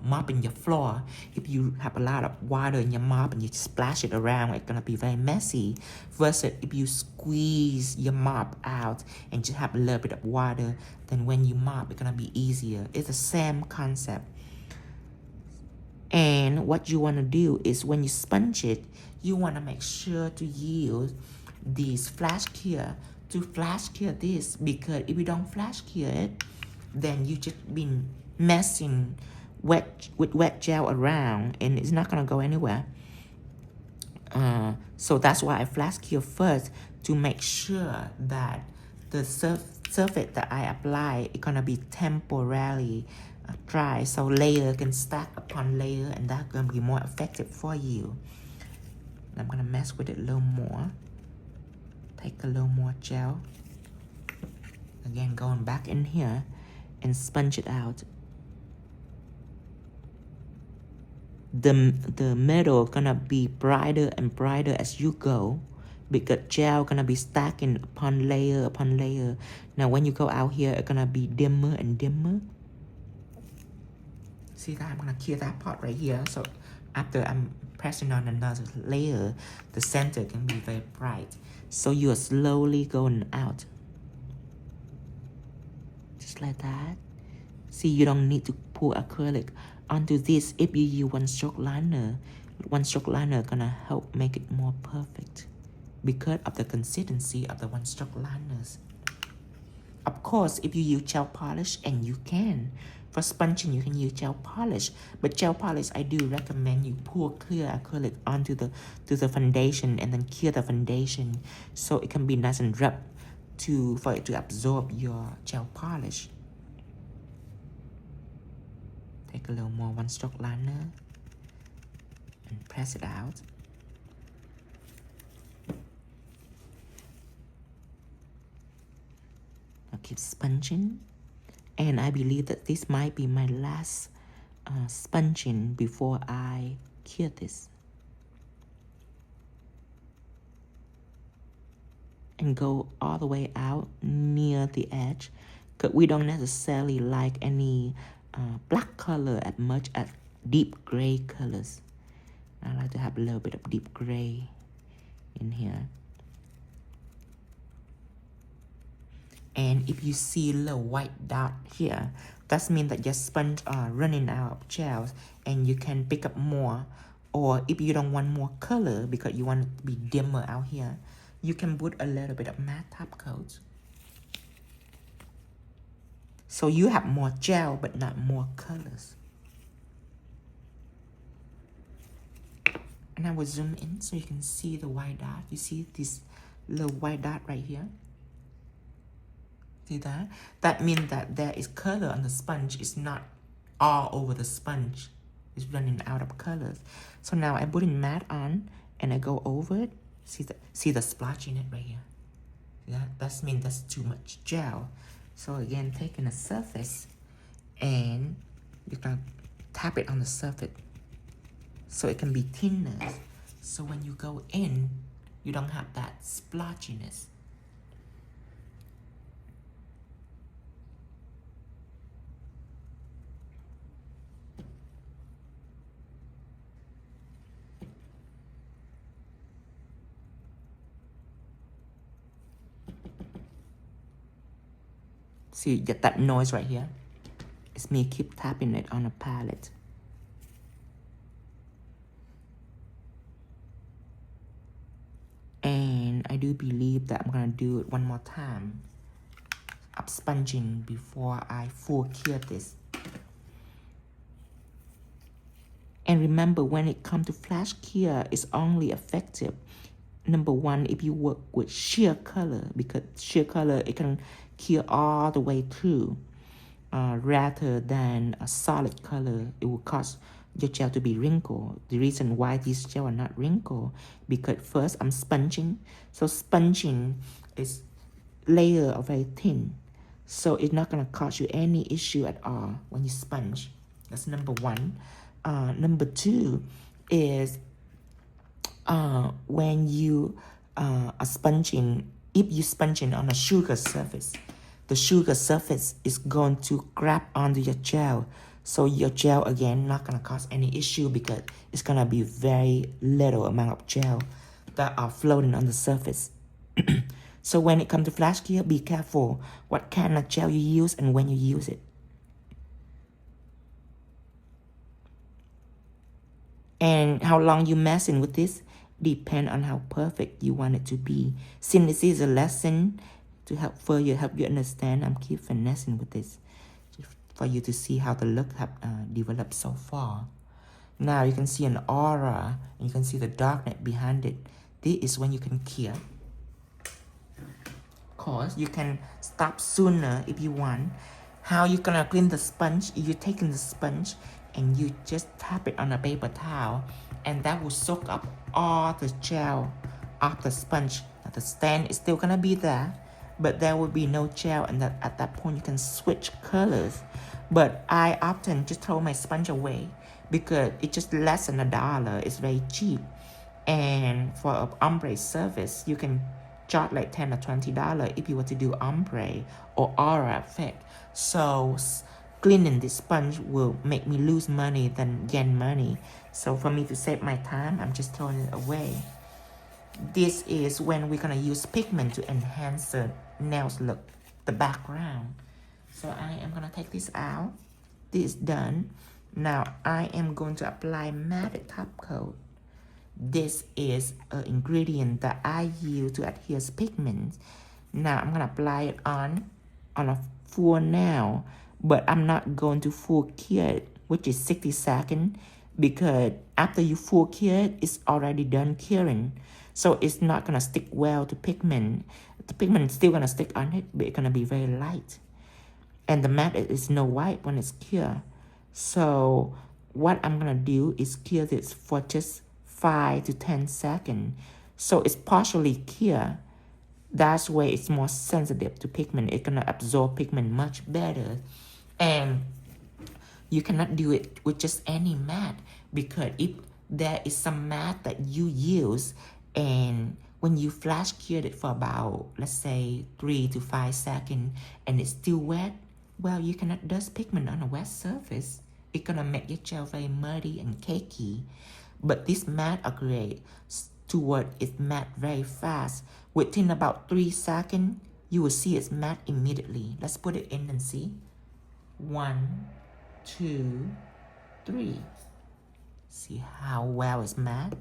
mopping your floor. If you have a lot of water in your mop and you splash it around, it's gonna be very messy. Versus if you squeeze your mop out and just have a little bit of water, then when you mop, it's gonna be easier. It's the same concept. And what you want to do is when you sponge it, you want to make sure to use these flash cure to flash cure this, because if you don't flash cure it, then you just been messing with wet gel around and it's not going to go anywhere. So that's why I flash cure first, to make sure that the surface that I apply is going to be temporarily dry, so layer can stack upon layer, and that's going to be more effective for you. I'm going to mess with it a little more. Take a little more gel. Again, going back in here and sponge it out. The middle gonna be brighter and brighter as you go, because gel gonna be stacking upon layer upon layer. Now when you go out here, it's gonna be dimmer and dimmer. See that? I'm gonna cure that part right here. So after I'm pressing on another layer, the center can be very bright. So you're slowly going out. Just like that. See, you don't need to pour acrylic onto this. If you use one stroke liner gonna help make it more perfect because of the consistency of the one stroke liners. Of course, if you use gel polish, and you can, for sponging you can use gel polish, but gel polish I do recommend you pour clear acrylic onto the foundation and then cure the foundation so it can be nice and rough for it to absorb your gel polish. Take a little more one stroke liner and press it out. I'll keep sponging, and I believe that this might be my last sponging before I cure this. And go all the way out near the edge, because we don't necessarily like any black color as much as deep gray colors. I like to have a little bit of deep gray in here. And if you see a little white dot here, that means that your sponge are running out of gels and you can pick up more. Or if you don't want more color because you want it to be dimmer out here, you can put a little bit of matte top coat. So you have more gel but not more colors. And I will zoom in so you can see the white dot. You see this little white dot right here? See that? That means that there is color on the sponge. It's not all over the sponge. It's running out of colors. So now I put in matte on and I go over it. See the splotch in it right here? See that? That means that's too much gel. So again, taking a surface and you can tap it on the surface so it can be thinner. So when you go in, you don't have that splotchiness. See, get that noise right here? It's me keep tapping it on a palette. And I do believe that I'm gonna do it one more time. Up sponging before I full cure this. And remember, when it comes to flash cure, it's only effective. Number one, if you work with sheer color, because sheer color, it can cure all the way through. Rather than a solid color, it will cause your gel to be wrinkled. The reason why these gel are not wrinkled, because first I'm sponging. So sponging is layer are very thin. So it's not gonna cause you any issue at all when you sponge. That's number one. Number two is when you are sponging, if you sponging on a sugar surface, the sugar surface is going to grab onto your gel. So your gel, again, not going to cause any issue because it's going to be very little amount of gel that are floating on the surface. So when it comes to flash cure, be careful what kind of gel you use and when you use it. And how long you messing with this depend on how perfect you want it to be. Since this is a lesson to help you understand, I'm keep finessing with this just for you to see how the look have developed so far. Now you can see an aura and you can see the darkness behind it. This is when you can cure. Of course, you can stop sooner if you want. How you gonna clean the sponge? You're taking the sponge and you just tap it on a paper towel and that will soak up all the gel off the sponge. Now the stand is still gonna be there, but there will be no gel, and at that point you can switch colors. But I often just throw my sponge away because it's just less than $1. It's very cheap, and for an ombre service you can charge like $10 or $20 if you were to do ombre or aura effect. So cleaning this sponge will make me lose money than gain money. So for me to save my time, I'm just throwing it away. This is when we're gonna use pigment to enhance the nails look, the background. So I am gonna take this out. This is done. Now I am going to apply matte top coat. This is an ingredient that I use to adhere pigment. Now I'm gonna apply it on a full nail, but I'm not going to full cure it, which is 60 seconds, because after you full cure it, it's already done curing. So it's not gonna stick well to pigment. The pigment is still gonna stick on it, but it's gonna be very light. And the matte is no white when it's cured. So what I'm gonna do is cure this for just 5 to 10 seconds. So it's partially cured. That's why it's more sensitive to pigment. It's gonna absorb pigment much better. And you cannot do it with just any matte, because if there is some matte that you use and when you flash cured it for about, let's say 3 to 5 seconds and it's still wet, well, you cannot dust pigment on a wet surface. It's gonna make your gel very muddy and cakey. But this matte are great toward it matte very fast. Within about 3 seconds, you will see it's matte immediately. Let's put it in and see. 1, 2, 3. See how well it's matte?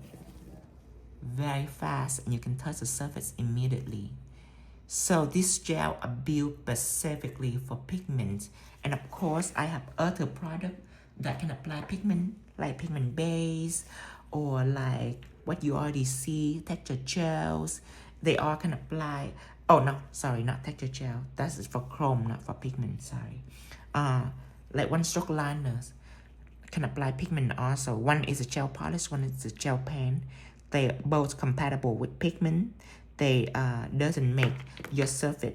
Very fast, and you can touch the surface immediately. So this gel are built specifically for pigments. And of course, I have other products that can apply pigment, like pigment base, or like what you already see, texture gels. They all can apply. Oh no, sorry, not texture gel. That is for chrome, not for pigment, sorry. Like one stroke liners can apply pigment also. One is a gel polish, one is a gel pen. They both compatible with pigment. They doesn't make your surface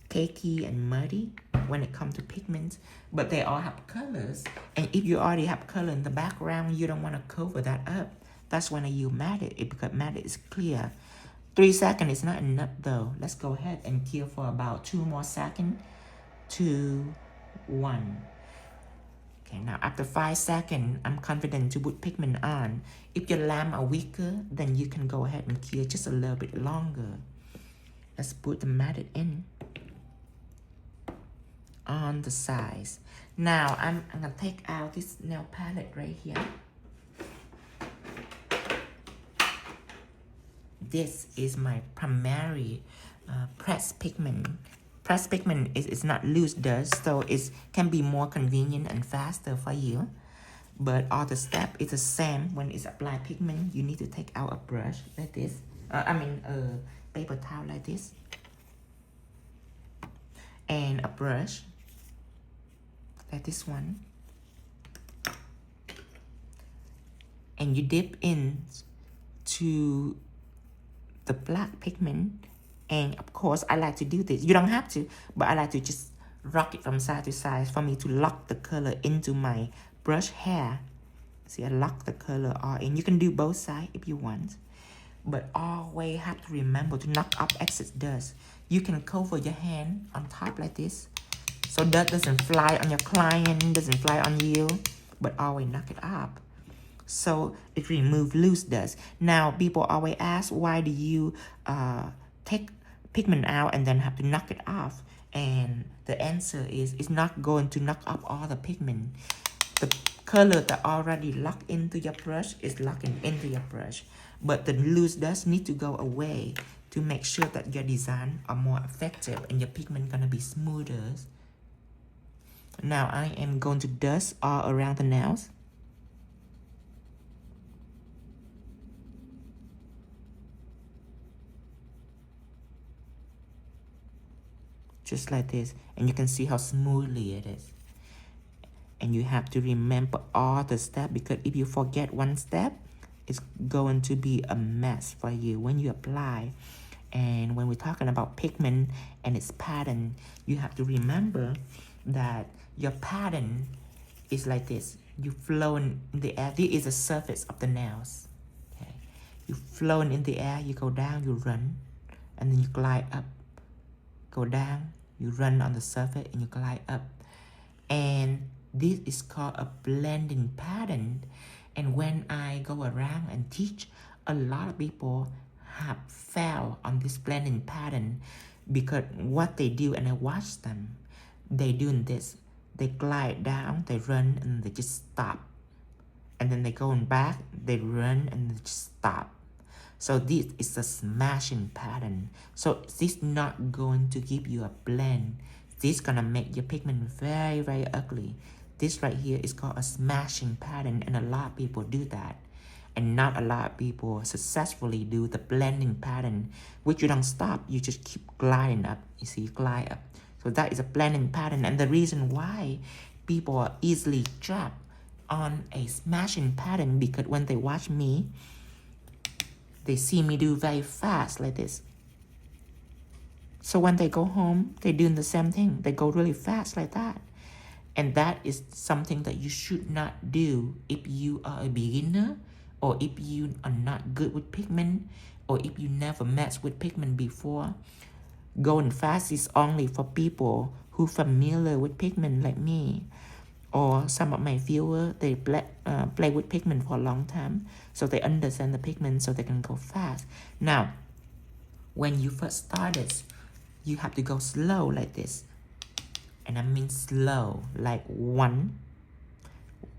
cakey and muddy when it comes to pigments, but they all have colors. And if you already have color in the background, you don't want to cover that up. That's when you matte it because matte is clear. 3 seconds is not enough though. Let's go ahead and cure for about 2 more seconds. 2, 1. Okay, now after 5 seconds, I'm confident to put pigment on. If your lamp are weaker, then you can go ahead and cure just a little bit longer. Let's put the matte in on the sides. Now I'm gonna take out this nail palette right here. This is my primary pressed pigment. Pressed pigment is not loose dust, so it can be more convenient and faster for you. But all the step is the same. When it's applied pigment, you need to take out a brush like this. A paper towel like this. And a brush like this one. And you dip in to the black pigment. And of course, I like to do this. You don't have to, but I like to just rock it from side to side for me to lock the color into my brush hair. See, I lock the color all in. You can do both sides if you want. But always have to remember to knock up excess dust. You can cover your hand on top like this, so dust doesn't fly on your client, doesn't fly on you, but always knock it up. So it removes loose dust. Now, people always ask, why do you take pigment out and then have to knock it off? And the answer is, it's not going to knock up all the pigment. The color that already locked into your brush is locking into your brush. But the loose dust need to go away to make sure that your design are more effective and your pigment gonna be smoother. Now I am going to dust all around the nails. Just like this, and you can see how smoothly it is. And you have to remember all the steps, because if you forget one step, it's going to be a mess for you when you apply. And when we're talking about pigment and its pattern, you have to remember that your pattern is like this. You flow in the air. This is the surface of the nails. Okay, you flow in the air, you go down, you run, and then you glide up. Go down, you run on the surface, and you glide up. And this is called a blending pattern. And when I go around and teach, a lot of people have failed on this blending pattern, because what they do, and I watch them, they doing this. They glide down, they run, and they just stop. And then they go back, they run, and they just stop. So this is a smashing pattern. So this is not going to give you a blend. This is gonna make your pigment very, very ugly. This right here is called a smashing pattern, and a lot of people do that. And not a lot of people successfully do the blending pattern, which you don't stop, you just keep gliding up. You see, glide up. So that is a blending pattern. And the reason why people are easily trapped on a smashing pattern, because when they watch me, they see me do very fast like this. So when they go home, they're doing the same thing. They go really fast like that. And that is something that you should not do if you are a beginner, or if you are not good with pigment, or if you never messed with pigment before. Going fast is only for people who familiar with pigment like me. or some of my viewers, they play with pigment for a long time, so they understand the pigment, so they can go fast. Now, when you first start it, you have to go slow like this. And I mean slow, like 1.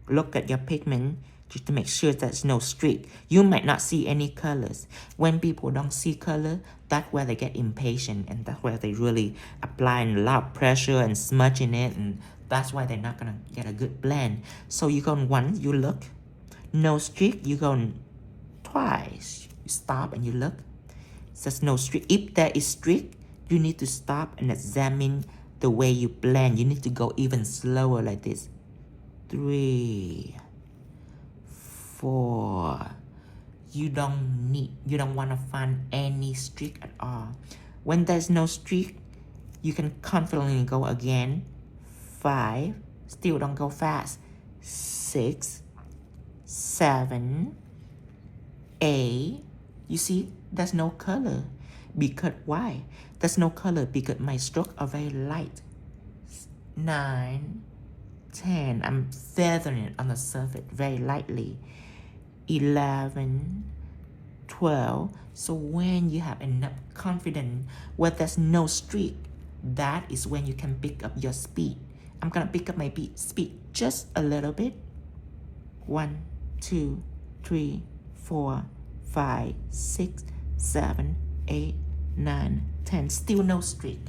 Look at your pigment just to make sure there's no streak. You might not see any colors. When people don't see color, that's where they get impatient, and that's where they really apply a lot of pressure and smudge in it, and that's why they're not gonna get a good blend. So you go once, you look, no streak, you go twice, you stop and you look, there's no streak. If there is streak, you need to stop and examine the way you blend. You need to go even slower like this. 3, 4. You don't want to find any streak at all. When there's no streak, you can confidently go again. 5, still don't go fast. 6, 7, 8. You see, there's no color. Because why? There's no color because my strokes are very light. 9, 10. I'm feathering it on the surface very lightly. 11, 12. So when you have enough confidence where there's no streak, that is when you can pick up your speed. I'm gonna pick up my speed just a little bit. 1, 2, 3, 4, 5, 6, 7, 8, 9, 10. Still no streak.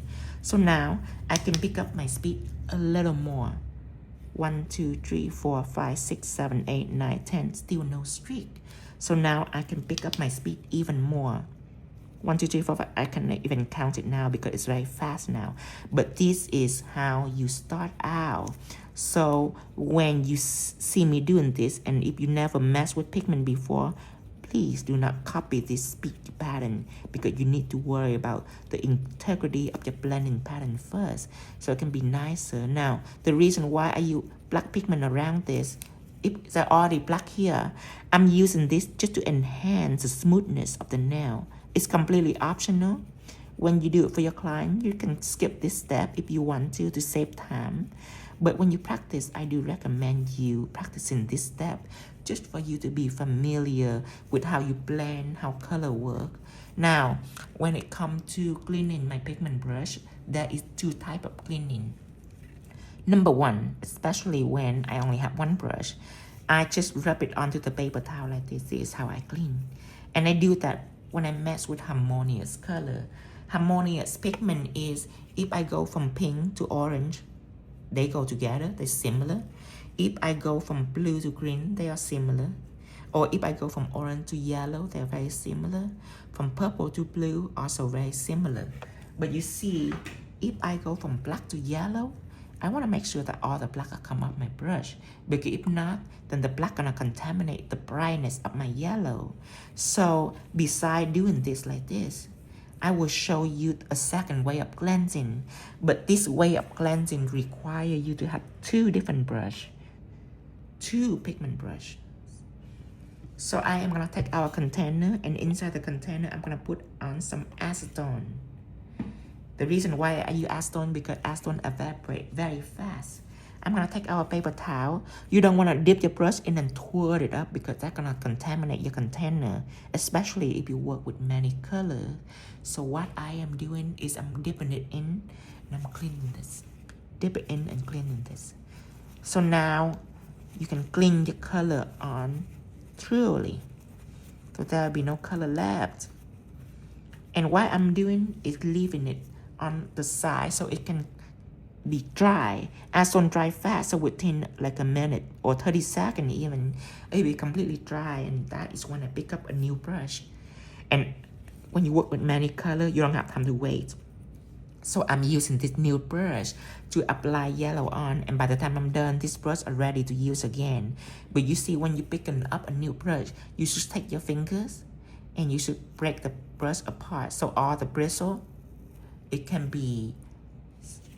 So now I can pick up my speed a little more. 1, 2, 3, 4, 5, 6, 7, 8, 9, 10. Still no streak. So now I can pick up my speed even more. 1, 2, 3, 4, 5. I can even count it now because it's very fast now. But this is how you start out. So when you see me doing this, and if you never messed with pigment before, please do not copy this speed pattern because you need to worry about the integrity of your blending pattern first, so it can be nicer. Now, the reason why I use black pigment around this, if they're already black here, I'm using this just to enhance the smoothness of the nail. It's completely optional. When you do it for your client, you can skip this step if you want to save time. But when you practice, I do recommend you practicing this step just for you to be familiar with how you blend, how color work. Now, when it comes to cleaning my pigment brush, there is 2 types of cleaning. Number 1, especially when I only have 1 brush, I just rub it onto the paper towel like this. This is how I clean. And I do that when I mess with harmonious color. Harmonious pigment is if I go from pink to orange, they go together, they're similar. If I go from blue to green, they are similar. Or if I go from orange to yellow, they're very similar. From purple to blue, also very similar. But you see, if I go from black to yellow, I want to make sure that all the black will come off my brush. Because if not, then the black gonna contaminate the brightness of my yellow. So besides doing this like this, I will show you a second way of cleansing. But this way of cleansing requires you to have 2 different brushes. 2 pigment brushes. So I am going to take our container, and inside the container, I'm going to put on some acetone. The reason why I use acetone because acetone evaporates very fast. I'm going to take our paper towel. You don't want to dip your brush in and twirl it up because that's going to contaminate your container, especially if you work with many colors. So what I am doing is I'm dipping it in and I'm cleaning this. Dip it in and cleaning this. So now you can clean the color on thoroughly. So there will be no color left. And what I'm doing is leaving it on the side so it can be dry. Acetone dry fast, so within like a minute or 30 seconds even, it will be completely dry, and that is when I pick up a new brush. And when you work with many colors, you don't have time to wait. So I'm using this new brush to apply yellow on, and by the time I'm done, this brush is ready to use again. But you see, when you're picking up a new brush, you should take your fingers and you should break the brush apart so all the bristle, it can be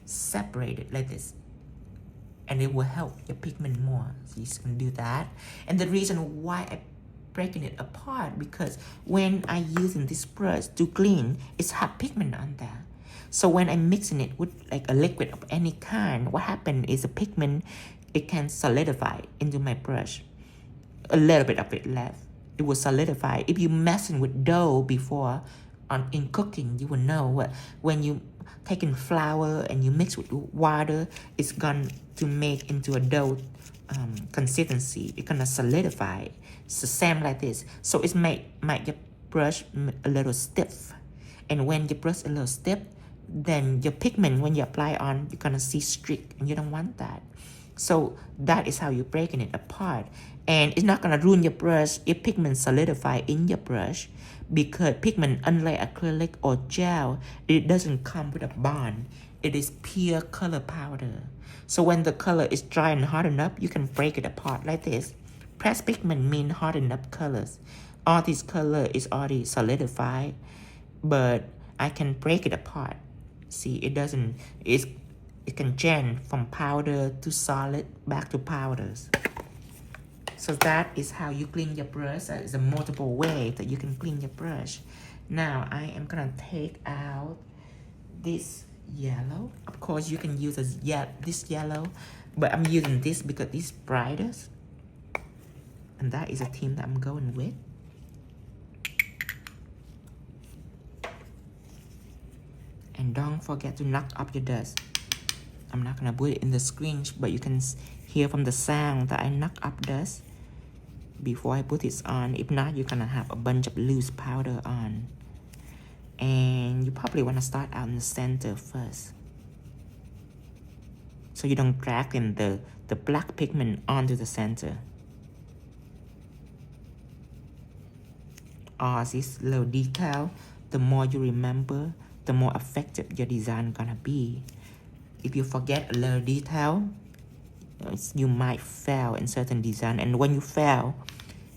separated like this, and it will help your pigment more. So you can do that. And the reason why I breaking it apart, because when I using this brush to clean, it's hot pigment on there. So when I'm mixing it with like a liquid of any kind, what happens is the pigment it can solidify into my brush. A little bit of it left. It will solidify. If you messing with dough before in cooking, you will know what when you taking flour and you mix with water, it's going to make into a dough consistency. It's gonna solidify. It's the same like this. So it make your brush a little stiff. And when your brush a little stiff, then your pigment, when you apply on, you're gonna see streak, and you don't want that. So that is how you're breaking it apart. And it's not gonna ruin your brush if pigment solidify in your brush, because pigment, unlike acrylic or gel, it doesn't come with a bond. It is pure color powder. So when the color is dry and hardened up, you can break it apart like this. Pressed pigment means hardened up colors. All this color is already solidified, but I can break it apart. See, it doesn't, it can change from powder to solid back to powders. So that is how you clean your brush. That is a multiple way that you can clean your brush. Now I am gonna take out this yellow. Of course you can use this yellow, but I'm using this because it's brightest. And that is a theme that I'm going with. And don't forget to knock up your dust. I'm not gonna put it in the screen, but you can hear from the sound that I knock up dust before I put this on. If not, you're gonna have a bunch of loose powder on. And you probably wanna start out in the center first, so you don't drag in the black pigment onto the center. All this little detail, the more you remember, the more effective your design gonna be. If you forget a little detail, you might fail in certain design. And when you fail,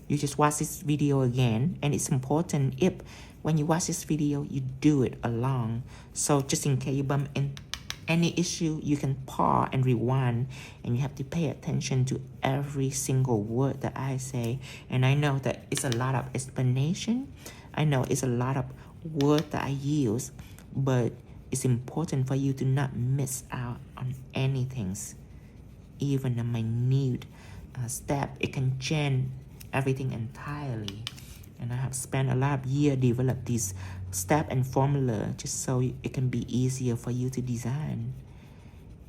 you just watch this video again. And it's important if when you watch this video, you do it along. So just in case you bump in any issue, you can pause and rewind, and you have to pay attention to every single word that I say. And I know that it's a lot of explanation. I know it's a lot of words that I use, but it's important for you to not miss out on anything. Even a minute step, it can change everything entirely. And I have spent a lot of years develop this step and formula just so it can be easier for you to design.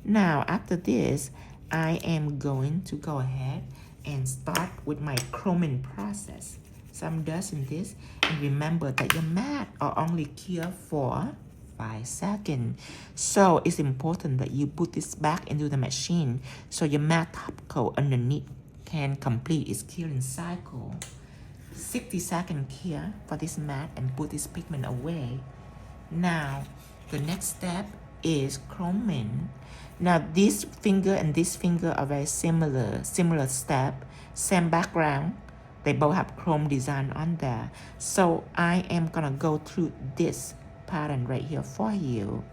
Now after this, I am going to go ahead and start with my chroming process. So I'm dusting this, and remember that your mat are only cure for 5 seconds. So it's important that you put this back into the machine so your matte top coat underneath can complete its curing cycle. 60-second cure for this mat and put this pigment away. Now the next step is chroming. Now this finger and this finger are very similar step, same background. They both have chrome design on there. So I am gonna go through this pattern right here for you.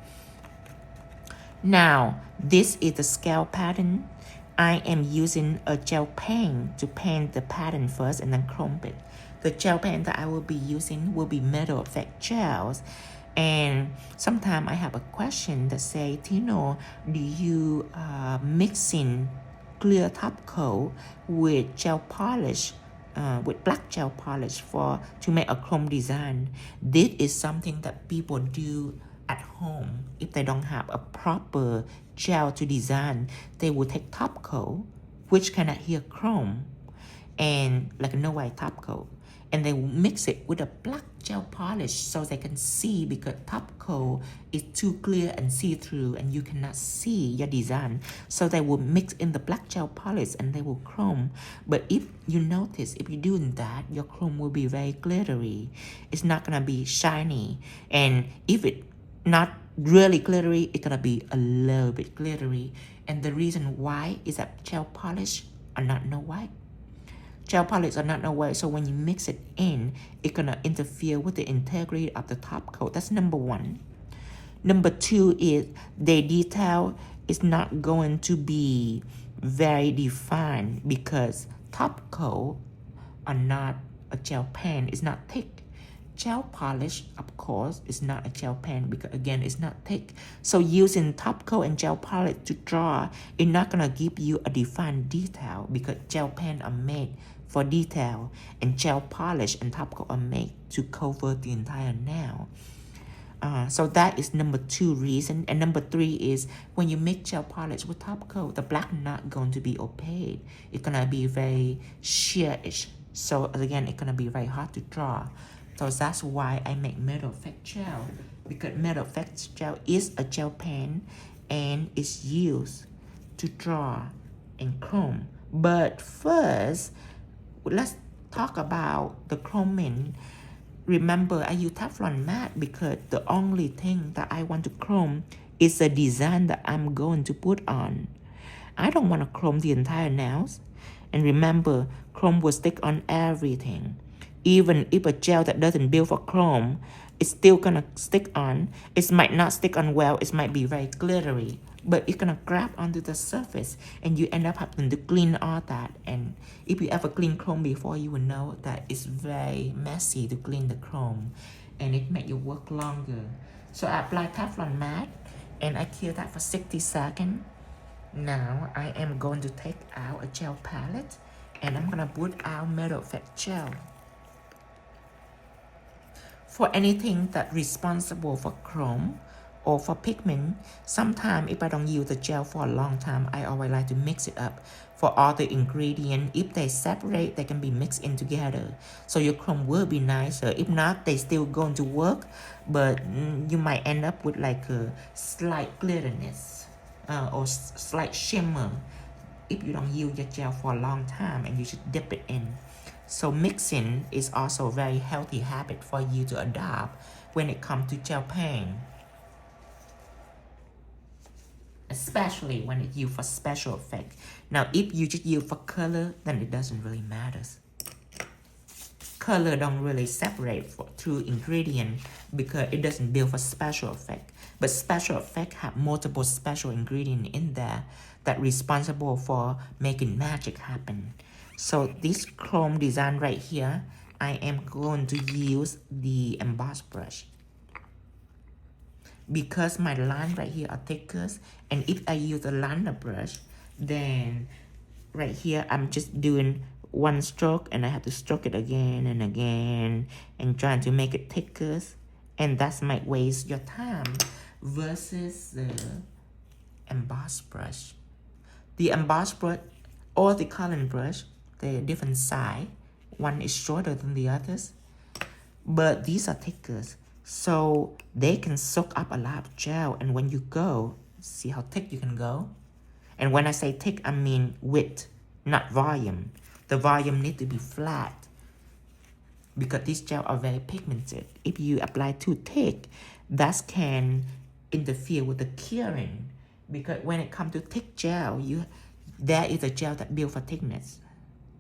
Now this is the scale pattern. I am using a gel paint to paint the pattern first and then chrome it. The gel paint that I will be using will be metal effect gels. And sometimes I have a question that say, Tino, do you mix in clear top coat with gel polish, with black gel polish to make a chrome design? This is something that people do at home. If they don't have a proper gel to design, they will take top coat, which can adhere chrome, and like a no white top coat, and they will mix it with a black gel polish so they can see, because top coat is too clear and see-through and you cannot see your design. So they will mix in the black gel polish and they will chrome. But if you notice, if you're doing that, your chrome will be very glittery. It's not gonna be shiny. And if it not really glittery, it's gonna be a little bit glittery. And the reason why is that gel polish are not no white. Gel polish are not no white, so when you mix it in, it's gonna interfere with the integrity of the top coat. That's number one. Number two is the detail is not going to be very defined because top coat are not a gel paint. It's not thick. gel polish, of course, is not a gel pen because again, it's not thick. So using top coat and gel polish to draw, it's not gonna give you a defined detail because gel pen are made for detail and gel polish and top coat are made to cover the entire nail. So that is number 2 reason. And number 3 is when you make gel polish with top coat, the black not going to be opaque. It's gonna be very sheerish. So again, it's gonna be very hard to draw. So that's why I make metal effect gel, because metal effect gel is a gel pen and it's used to draw and chrome. But first, let's talk about the chroming. Remember, I use Teflon matte because the only thing that I want to chrome is the design that I'm going to put on. I don't want to chrome the entire nails. And remember, chrome will stick on everything. Even if a gel that doesn't build for chrome, it's still gonna stick on. It might not stick on well, it might be very glittery, but it's gonna grab onto the surface and you end up having to clean all that. And if you ever clean chrome before, you will know that it's very messy to clean the chrome and it makes you work longer. So I apply Teflon matte and I cure that for 60 seconds. Now I am going to take out a gel palette and I'm gonna put out metal effect gel. For anything that's responsible for chrome or for pigment, sometimes if I don't use the gel for a long time, I always like to mix it up for all the ingredients. If they separate, they can be mixed in together. So your chrome will be nicer. If not, they still going to work, but you might end up with like a slight glitterness or slight shimmer if you don't use your gel for a long time, and you should dip it in. So mixing is also a very healthy habit for you to adopt when it comes to gel pen, especially when it's used for special effect. Now, if you just use for color, then it doesn't really matter. Color don't really separate through ingredient because it doesn't build for special effect. But special effect have multiple special ingredients in there that responsible for making magic happen. So this chrome design right here, I am going to use the emboss brush because my line right here are thicker, and if I use a liner brush, then right here I'm just doing one stroke and I have to stroke it again and again and trying to make it thicker, and that might waste your time versus the emboss brush. The emboss brush or the coloring brush, they're different size. One is shorter than the others, but these are thicker, so they can soak up a lot of gel. And when you go, see how thick you can go. And when I say thick, I mean width, not volume. The volume needs to be flat because these gel are very pigmented. If you apply too thick, that can interfere with the curing, because when it comes to thick gel, there is a gel that builds for thickness.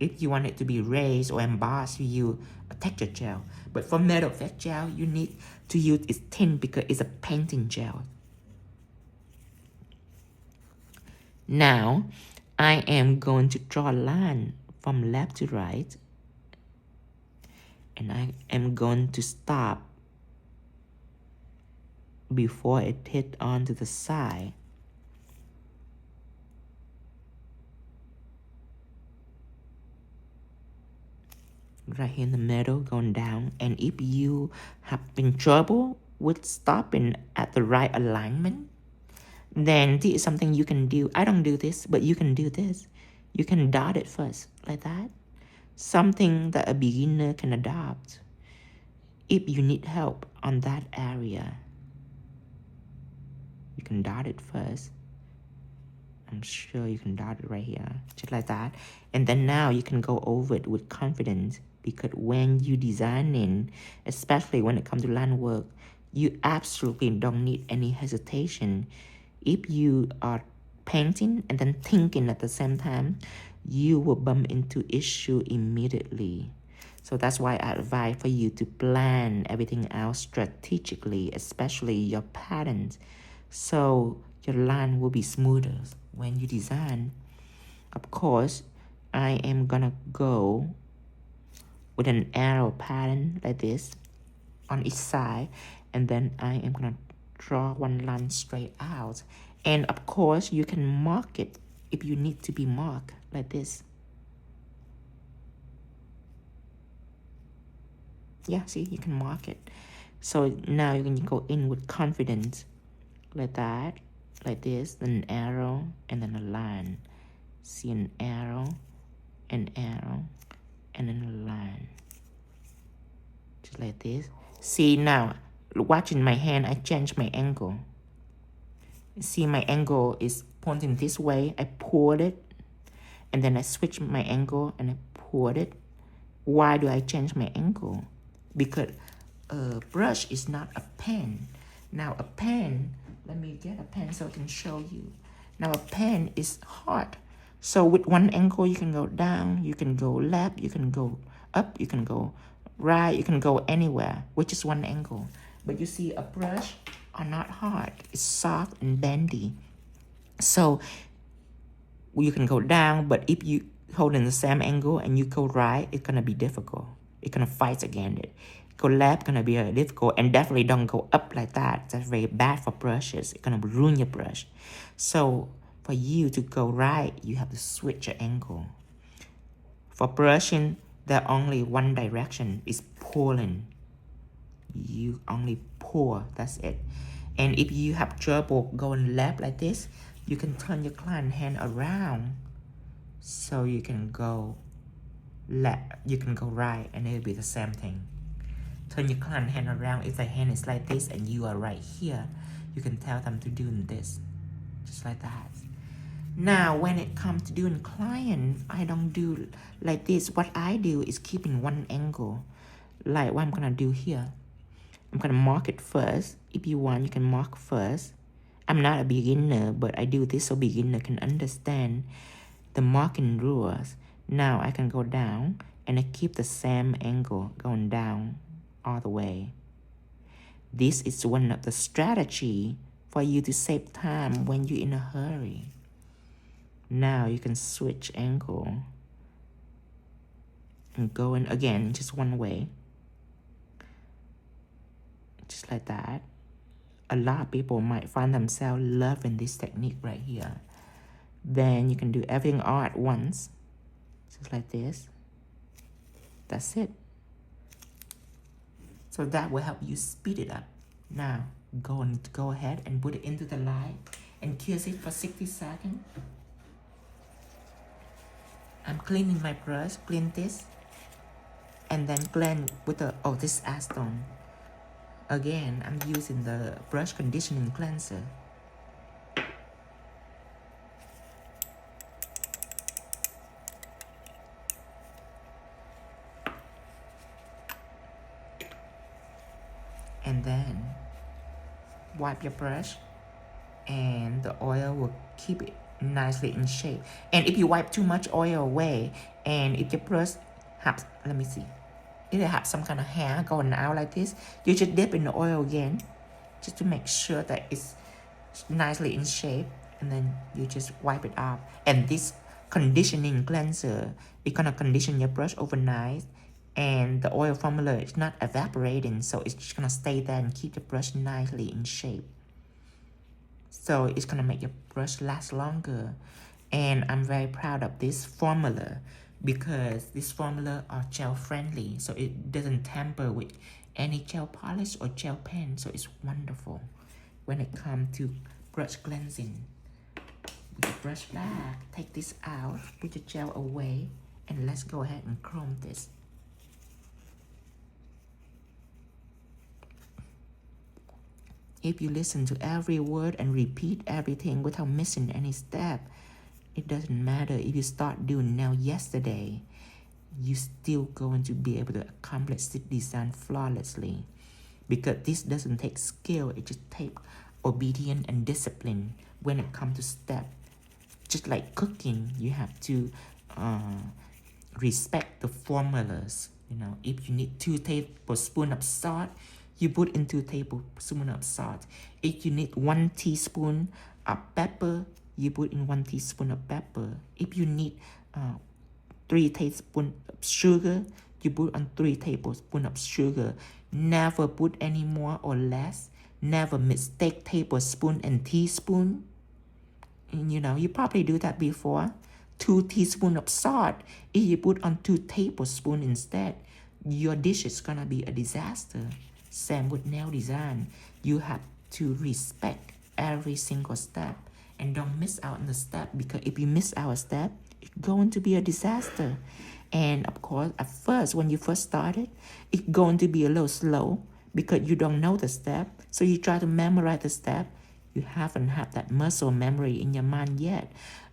If you want it to be raised or embossed, you use a texture gel. But for metal effect gel, you need to use it thin because it's a painting gel. Now, I am going to draw a line from left to right. And I am going to stop before it hits onto the side. Right here in the middle, going down. And if you have been trouble with stopping at the right alignment, then this is something you can do. I don't do this, but you can do this. You can dot it first, like that. Something that a beginner can adopt if you need help on that area. You can dot it first. I'm sure you can dot it right here, just like that. And then now you can go over it with confidence, because when you designing, especially when it comes to line work, you absolutely don't need any hesitation. If you are painting and then thinking at the same time, you will bump into issue immediately. So that's why I advise for you to plan everything out strategically, especially your patterns, so your line will be smoother when you design. Of course, I am gonna go with an arrow pattern like this. on each side, and then I am gonna draw one line straight out. And of course, you can mark it if you need to be marked like this. Yeah, see, you can mark it. So now you can go in with confidence like that, like this, then an arrow, and then a line. See, an arrow, and then a line. Just like this. See, now, watching my hand, I change my angle. See, my angle is pointing this way. I pulled it, and then I switch my angle, and I pulled it. Why do I change my angle? Because a brush is not a pen. Now, a pen, let me get a pen so I can show you. Now, a pen is hard. So with one angle, you can go down, you can go left, you can go up, you can go right, you can go anywhere, which is one angle. But you see, a brush are not hard. It's soft and bendy. So you can go down, but if you hold in the same angle and you go right, it's gonna be difficult. It's gonna fight against it. Go left, gonna be difficult, and definitely don't go up like that. That's very bad for brushes. It's gonna ruin your brush. So for you to go right, you have to switch your angle. For brushing, there's only one direction, is pulling. You only pull, that's it. And if you have trouble going left like this, you can turn your client hand around so you can go left, you can go right, and it'll be the same thing. Turn your client hand around. If the hand is like this and you are right here, you can tell them to do this, just like that. Now, when it comes to doing client, I don't do like this. What I do is keeping one angle, like what I'm gonna do here. I'm gonna mark it first. If you want, you can mark first. I'm not a beginner, but I do this so beginner can understand the marking rules. Now I can go down and I keep the same angle going down all the way. This is one of the strategy for you to save time when you're in a hurry. Now you can switch angle and go in again just one way. Just like that. A lot of people might find themselves loving this technique right here. Then you can do everything all at once. Just like this. That's it. So that will help you speed it up. Now, go ahead and put it into the light and kiss it for 60 seconds. I'm cleaning my brush, clean this, and then blend with the, this acetone. Again, I'm using the brush conditioning cleanser. And then wipe your brush, and the oil will keep it nicely in shape. And if you wipe too much oil away, and if your brush has, let me see, if it has some kind of hair going out like this, you just dip in the oil again, just to make sure that it's nicely in shape, and then you just wipe it off. And this conditioning cleanser is gonna condition your brush overnight, and the oil formula is not evaporating, so it's just gonna stay there and keep the brush nicely in shape. So it's gonna make your brush last longer. And I'm very proud of this formula because this formula are gel friendly, so it doesn't tamper with any gel polish or gel pen. So it's wonderful when it comes to brush cleansing. With the brush back, take this out, put the gel away, and let's go ahead and chrome this. If you listen to every word and repeat everything without missing any step, it doesn't matter if you start doing now yesterday, you still going to be able to accomplish this design flawlessly. Because this doesn't take skill, it just takes obedience and discipline when it comes to step. Just like cooking, you have to respect the formulas. You know, if you need 2 tablespoons of salt, you put in 2 tablespoons of salt. If you need 1 teaspoon of pepper, you put in 1 teaspoon of pepper. If you need 3 tablespoons of sugar, you put on 3 tablespoons of sugar. Never put any more or less. Never mistake tablespoon and teaspoon. And you probably do that before. 2 teaspoons of salt. If you put on 2 tablespoons instead, your dish is gonna be a disaster. Same with nail design. You have to respect every single step and don't miss out on the step, because if you miss out a step, it's going to be a disaster. And of course, at first, when you first started, it's going to be a little slow because you don't know the step. So you try to memorize the step. You haven't had that muscle memory in your mind yet.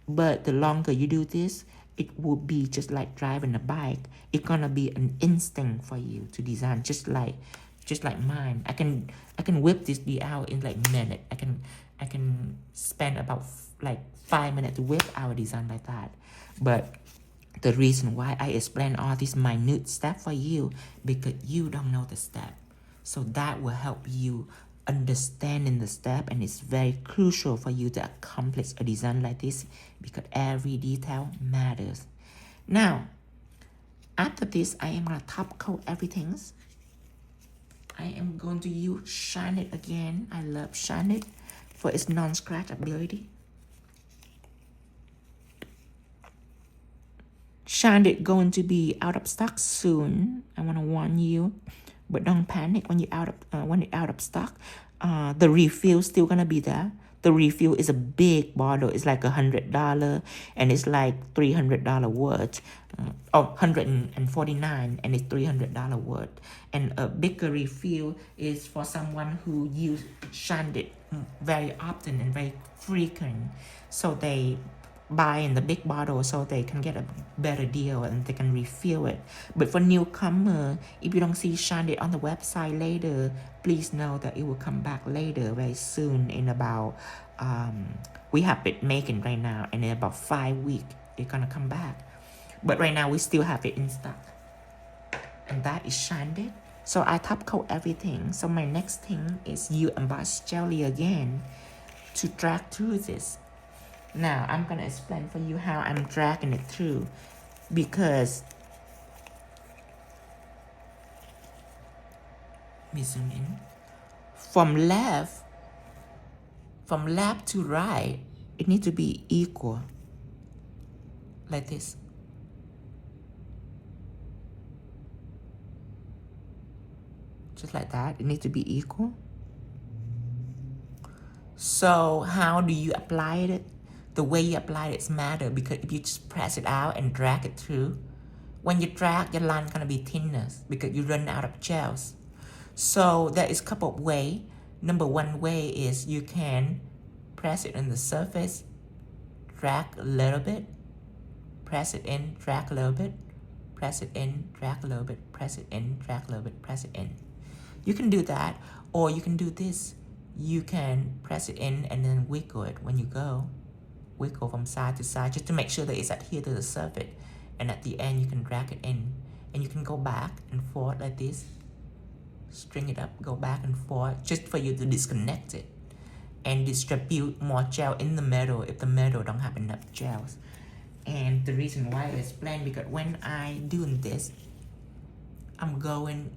But the longer you do this, it will be just like driving a bike. It's gonna be an instinct for you to design, just like mine. I can whip this out in like a minute. I can spend about like 5 minutes to whip our design like that. But the reason why I explain all these minute steps for you, because you don't know the step. So that will help you understanding the step, and it's very crucial for you to accomplish a design like this, because every detail matters. Now, after this, I am going to top coat everything. I am going to use Shine It again. I love Shine It for its non-scratch ability. Shine It going to be out of stock soon. I want to warn you, but don't panic when you're out of stock. The refill still gonna be there. The refill is a big bottle. It's like $100, and it's like $300 worth. $149, and it's $300 worth. And a bigger refill is for someone who use Shine It very often and very frequent. So they buy in the big bottle so they can get a better deal and they can refill it. But for newcomer, if you don't see Shine It on the website later, please know that it will come back later, very soon. In about we have it making right now, and in about 5 weeks it's gonna come back. But right now we still have it in stock, and that is Shine It. So I top coat everything. So my next thing is emboss jelly again to drag through this. Now, I'm going to explain for you how I'm dragging it through, because let me zoom in. From left to right, it needs to be equal, like this. Just like that, it needs to be equal. So how do you apply it? The way you apply it matters, because if you just press it out and drag it through, when you drag, your line gonna be thinner because you run out of gels. So there is a couple of ways. Number one way is you can press it on the surface, drag a little bit, press it in, drag a little bit, press it in, drag a little bit, press it in, drag a little bit, press it in. You can do that, or you can do this. You can press it in and then wiggle it when you go. Wiggle from side to side just to make sure that it's adhered to the surface. And at the end, you can drag it in. And you can go back and forth like this. String it up, go back and forth, just for you to disconnect it. And distribute more gel in the middle if the middle don't have enough gels. And the reason why I explain, because when I doing this, I'm going,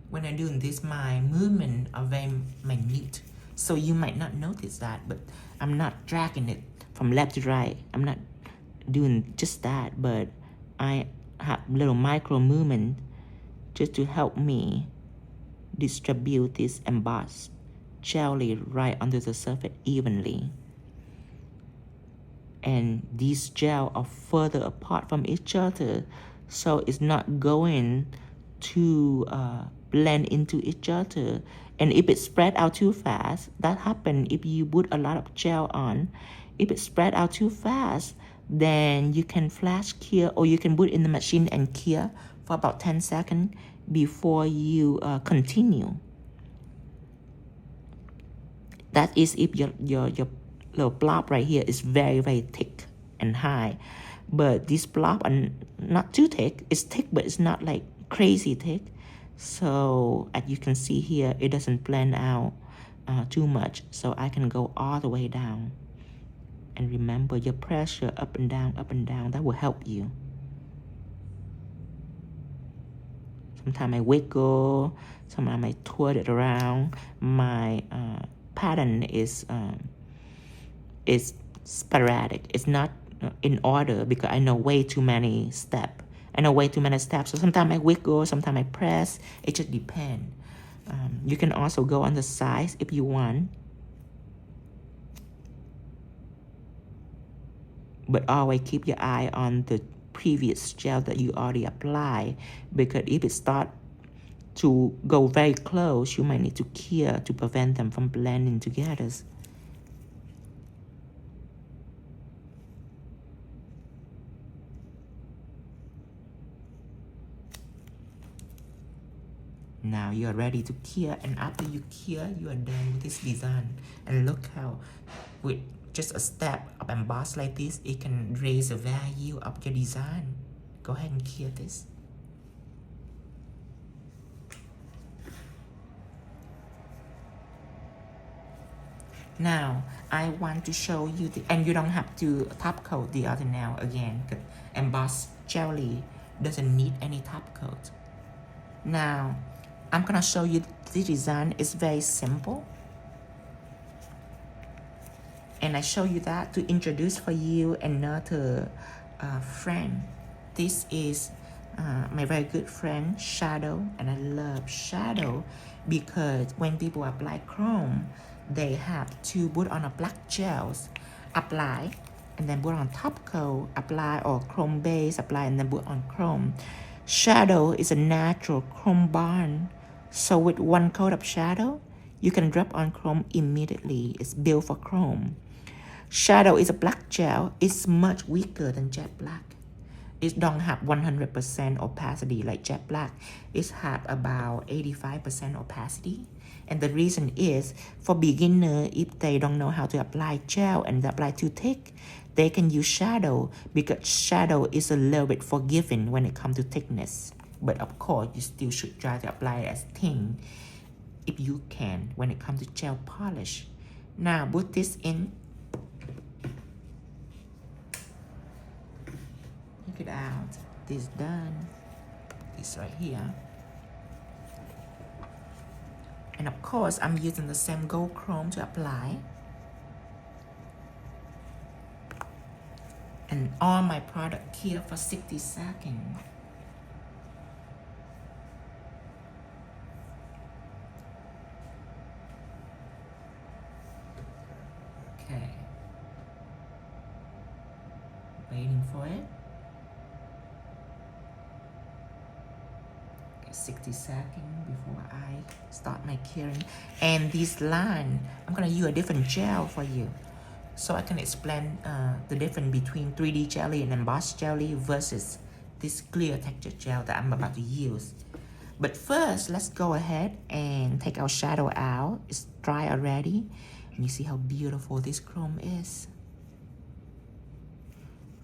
when I'm doing this, my movement are very minute. So you might not notice that, but I'm not dragging it from left to right. I'm not doing just that, but I have little micro movement just to help me distribute this embossed jelly right under the surface evenly. And these gel are further apart from each other, so it's not going to blend into each other. And if it spread out too fast, that happens if you put a lot of gel on. If it spread out too fast, then you can flash cure, or you can put it in the machine and cure for about 10 seconds before you continue. That is if your little blob right here is very, very thick and high. But this blob are not too thick. It's thick, but it's not like crazy thick. So as you can see here, it doesn't blend out too much. So I can go all the way down. And remember your pressure up and down, that will help you. So Sometimes I wiggle, sometimes I twirl it around. My pattern is sporadic. It's not in order because I know way too many steps. So sometimes I wiggle, sometimes I press. It just depends. You can also go on the sides if you want. But always keep your eye on the previous gel that you already applied, because if it starts to go very close, you might need to cure to prevent them from blending together. Now you are ready to cure, and after you cure, you are done with this design. And look how with just a step of emboss like this, it can raise the value of your design. Go ahead and cure this. Now I want to show you and you don't have to top coat the other nail again, because embossed jelly doesn't need any top coat. Now I'm gonna show you the design. It's very simple, and I show you that to introduce for you another friend. This is my very good friend Shadow, and I love Shadow because when people apply chrome, they have to put on a black gels, apply, and then put on top coat, apply, or chrome base, apply, and then put on chrome. Shadow is a natural chrome bond, so with one coat of Shadow, you can drop on chrome immediately. It's built for chrome. Shadow is a black gel. It's much weaker than jet black. It don't have 100% opacity like jet black. It have about 85% opacity. And the reason is, for beginner, if they don't know how to apply gel and apply too thick, they can use Shadow, because Shadow is a little bit forgiving when it comes to thickness. But of course, you still should try to apply it as thin if you can when it comes to gel polish. Now put this in. Take it out. This done. This right here. And of course, I'm using the same gold chrome to apply. And all my product here for 60 seconds. Okay. Waiting for it. 60 seconds before I start my curing. And this line, I'm gonna use a different gel for you, so I can explain the difference between 3D jelly and embossed jelly versus this clear texture gel that I'm about to use. But first, let's go ahead and take our shadow out. It's dry already, and you see how beautiful this chrome is.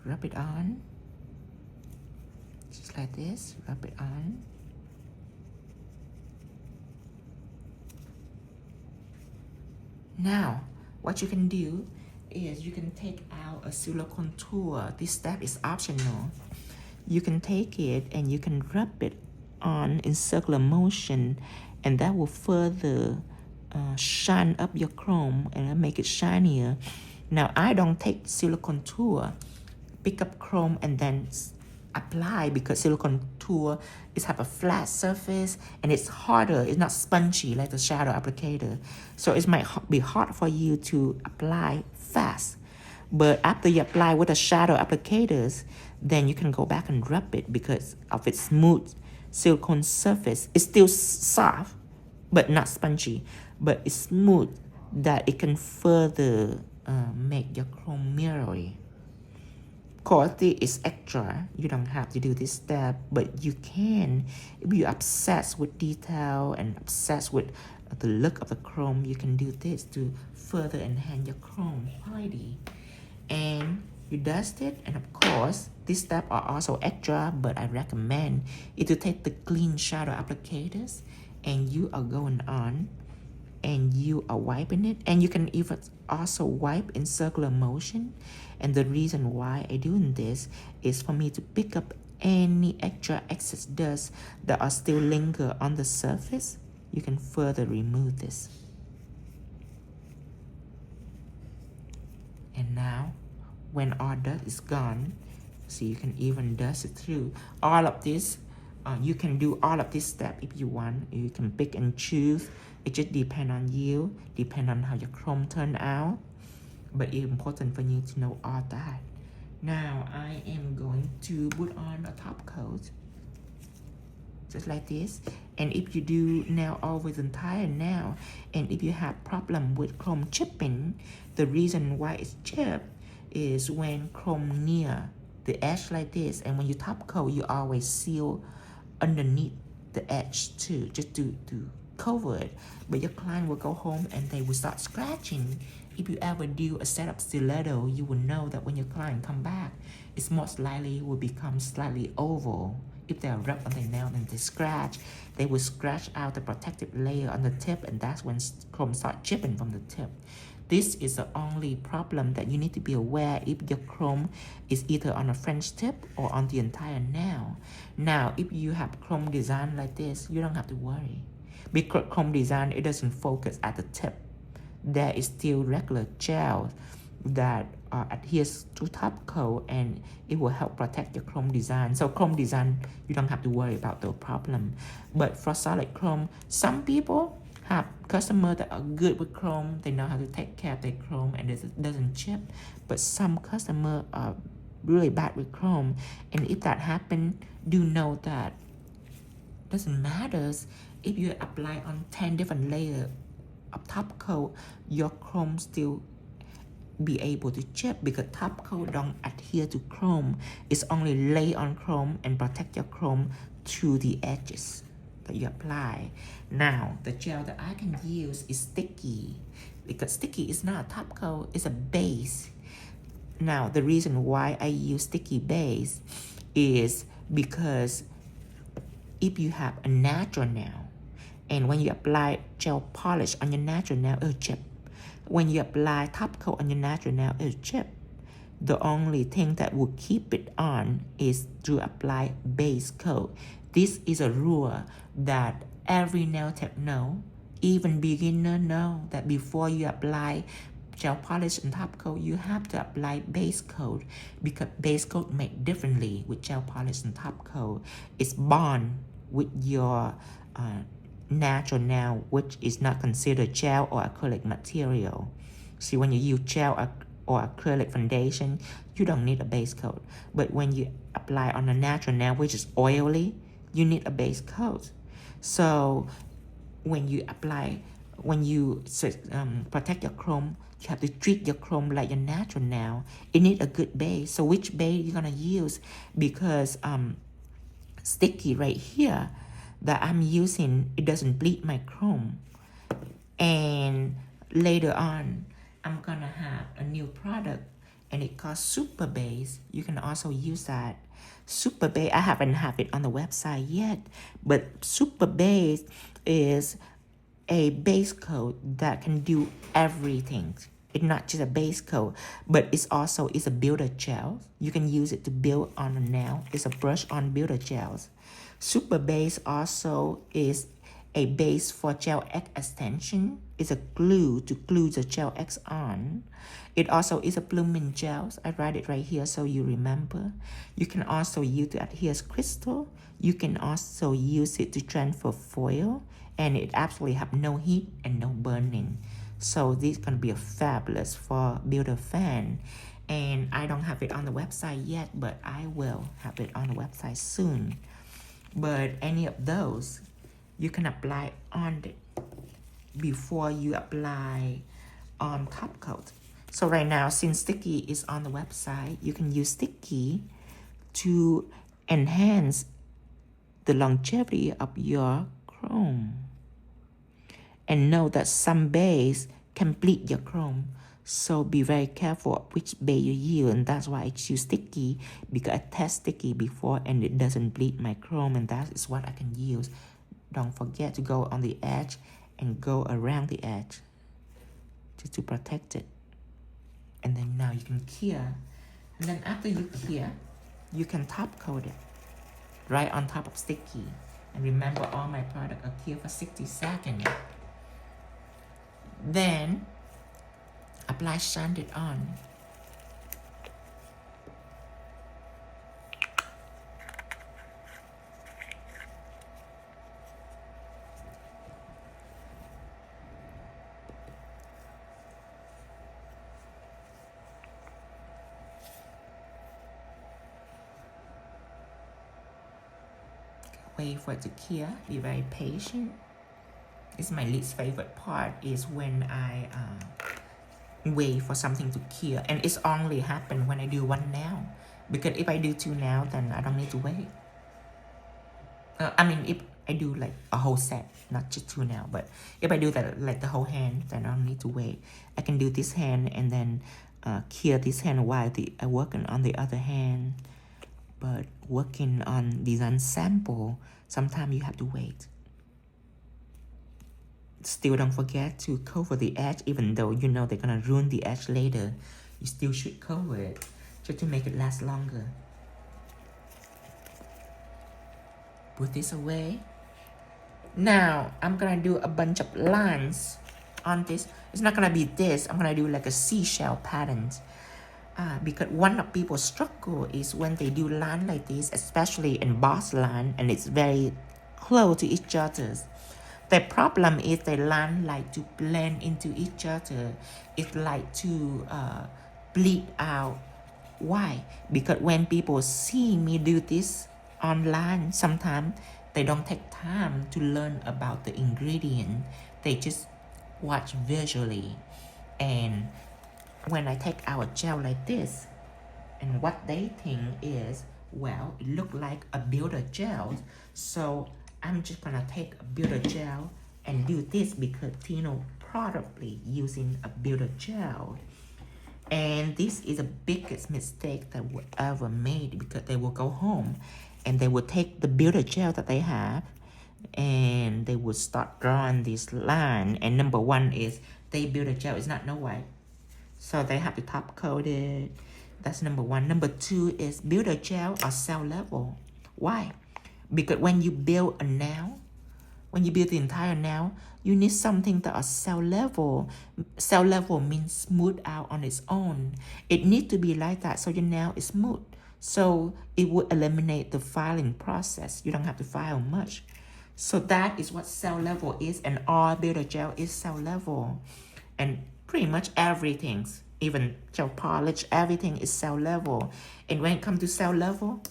Rub it on, just like this. Rub it on. Now, what you can do is you can take out a silicone tool. This step is optional. You can take it and you can rub it on in circular motion, and that will further shine up your chrome and make it shinier. Now, I don't take silicone tool, pick up chrome and then apply, because silicone tool is have a flat surface and it's harder. It's not spongy like the shadow applicator, so it might be hard for you to apply fast. But after you apply with the shadow applicators, then you can go back and rub it because of its smooth silicone surface. It's still soft but not spongy, but it's smooth that it can further make your chrome mirrory. Quality is extra. You don't have to do this step, but you can. If you're obsessed with detail and obsessed with the look of the chrome, you can do this to further enhance your chrome quality. And you dust it, and of course, these steps are also extra, but I recommend you to take the clean shadow applicators and you are going on and you are wiping it, and you can even also wipe in circular motion. And the reason why I'm doing this is for me to pick up any extra excess dust that are still linger on the surface, you can further remove this. And now, when all dust is gone, see, you can even dust it through. All of this, you can do all of this step if you want. You can pick and choose. It just depends on you, depend on how your chrome turn out. But it's important for you to know all that. Now, I am going to put on a top coat, just like this. And if you do nail over the entire nail, and if you have problem with chrome chipping, the reason why it's chipped is when chrome near the edge like this, and when you top coat, you always seal underneath the edge too, just to cover it. But your client will go home and they will start scratching. If you ever do a setup stiletto, you will know that when your client come back, it's most likely will become slightly oval. If they rub on their nail and they scratch, they will scratch out the protective layer on the tip, and that's when chrome start chipping from the tip. This is the only problem that you need to be aware if your chrome is either on a French tip or on the entire nail. Now, if you have chrome design like this, you don't have to worry. Because chrome design, it doesn't focus at the tip. There is still regular gel that adheres to top coat, and it will help protect your chrome design. So chrome design, you don't have to worry about the problem. But for solid chrome, some people have customers that are good with chrome. They know how to take care of their chrome and it doesn't chip. But some customers are really bad with chrome. And if that happens, do know that doesn't matter if you apply on 10 different layers of top coat, your chrome still be able to chip, because top coat don't adhere to chrome. It's only lay on chrome and protect your chrome to the edges that you apply. Now, the gel that I can use is sticky, because sticky is not a top coat, it's a base. Now, the reason why I use sticky base is because if you have a natural nail, and when you apply gel polish on your natural nail, it'll chip. When you apply top coat on your natural nail, it'll chip. The only thing that will keep it on is to apply base coat. This is a rule that every nail tech know, even beginner know, that before you apply gel polish and top coat, you have to apply base coat, because base coat made differently with gel polish and top coat. It's bond with your natural nail, which is not considered gel or acrylic material. See, when you use gel or acrylic foundation, you don't need a base coat. But when you apply on a natural nail, which is oily, you need a base coat. So when you apply, when you protect your chrome, you have to treat your chrome like your natural nail. It needs a good base. So which base you're gonna use? Because sticky right here that I'm using, it doesn't bleed my chrome. And later on, I'm gonna have a new product, and it calls Super Base. You can also use that. Super Base, I haven't have it on the website yet, but Super Base is a base coat that can do everything. It's not just a base coat, but it's also a builder gel. You can use it to build on a nail. It's a brush on builder gels. Super Base also is a base for gel X extension. It's a glue to glue the gel X on. It also is a blooming gel. I write it right here so you remember. You can also use to adhere crystal. You can also use it to transfer foil, and it absolutely have no heat and no burning. So this is gonna be a fabulous for builder fan. And I don't have it on the website yet, but I will have it on the website soon. But any of those, you can apply on it before you apply on top coat. So right now, since sticky is on the website, you can use sticky to enhance the longevity of your chrome. And know that some base can bleed your chrome. So be very careful which base you use, and that's why I choose sticky, because I test sticky before and it doesn't bleed my chrome, and that is what I can use. Don't forget to go on the edge and go around the edge just to protect it. And then now you can cure. And then after you cure, you can top coat it. right on top of sticky. And remember, all my products are cure for 60 seconds. Then apply sanded on. Wait for it to cure. Be very patient. It's my least favorite part is when I wait for something to cure, and it's only happen when I do one nail, because if I do two nails, then I don't need to wait. I mean, if I do like a whole set, not just two nails, but if I do that like the whole hand, then I don't need to wait. I can do this hand and then cure this hand while I working on the other hand. But working on design sample, sometimes you have to wait. Still don't forget to cover the edge, even though you know they're gonna ruin the edge later. You still should cover it just to make it last longer. Put this away. Now I'm gonna do a bunch of lines on this. It's not gonna be this. I'm gonna do like a seashell pattern. Because one of people's struggle is when they do line like this, especially embossed line, and it's very close to each other. The problem is the line like to blend into each other. It like to bleed out. Why? Because when people see me do this online, sometimes they don't take time to learn about the ingredient. They just watch visually. And when I take our gel like this, and what they think is, well, it look like a builder gel. So I'm just gonna take a builder gel and do this because Tino probably using a builder gel. And this is the biggest mistake that we ever made, because they will go home and they will take the builder gel that they have and they will start drawing this line. And number one is they builder gel is not no white. So they have to top coat it. That's number one. Number two is builder gel or cell level. Why? Because when you build a nail, when you build the entire nail, you need something that is cell level. Cell level means smooth out on its own. It needs to be like that so your nail is smooth. So it would eliminate the filing process. You don't have to file much. So that is what cell level is, and all builder gel is cell level. And pretty much everything, even gel polish, everything is cell level. And when it comes to cell level,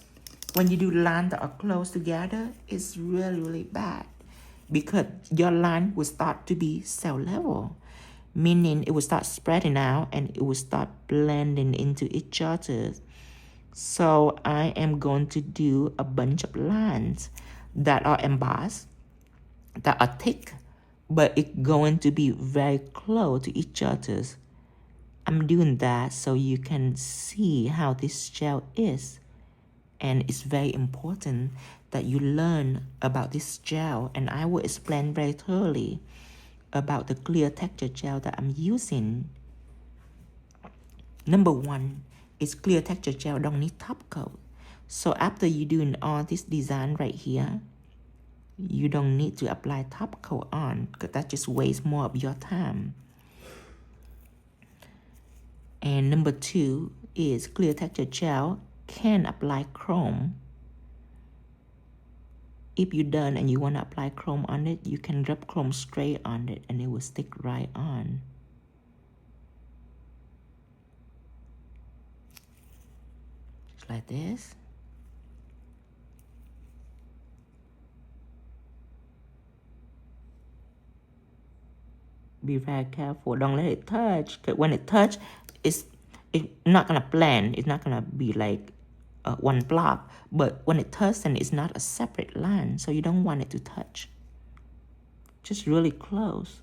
when you do lines that are close together, it's really, really bad, because your line will start to be cell level, meaning it will start spreading out and it will start blending into each other. So I am going to do a bunch of lines that are embossed, that are thick, but it's going to be very close to each other. I'm doing that so you can see how this gel is. And it's very important that you learn about this gel, and I will explain very thoroughly about the clear texture gel that I'm using. Number one is clear texture gel don't need top coat. So after you doing all this design right here, you don't need to apply top coat on, because that just wastes more of your time. And number two is clear texture gel can apply chrome. If you're done and you want to apply chrome on it, you can rub chrome straight on it and it will stick right on. Just like this. Be very careful. Don't let it touch. Because when it touch, it's not gonna blend. It's not gonna be like one blob. But when it touches, then it's not a separate line. So you don't want it to touch. Just really close.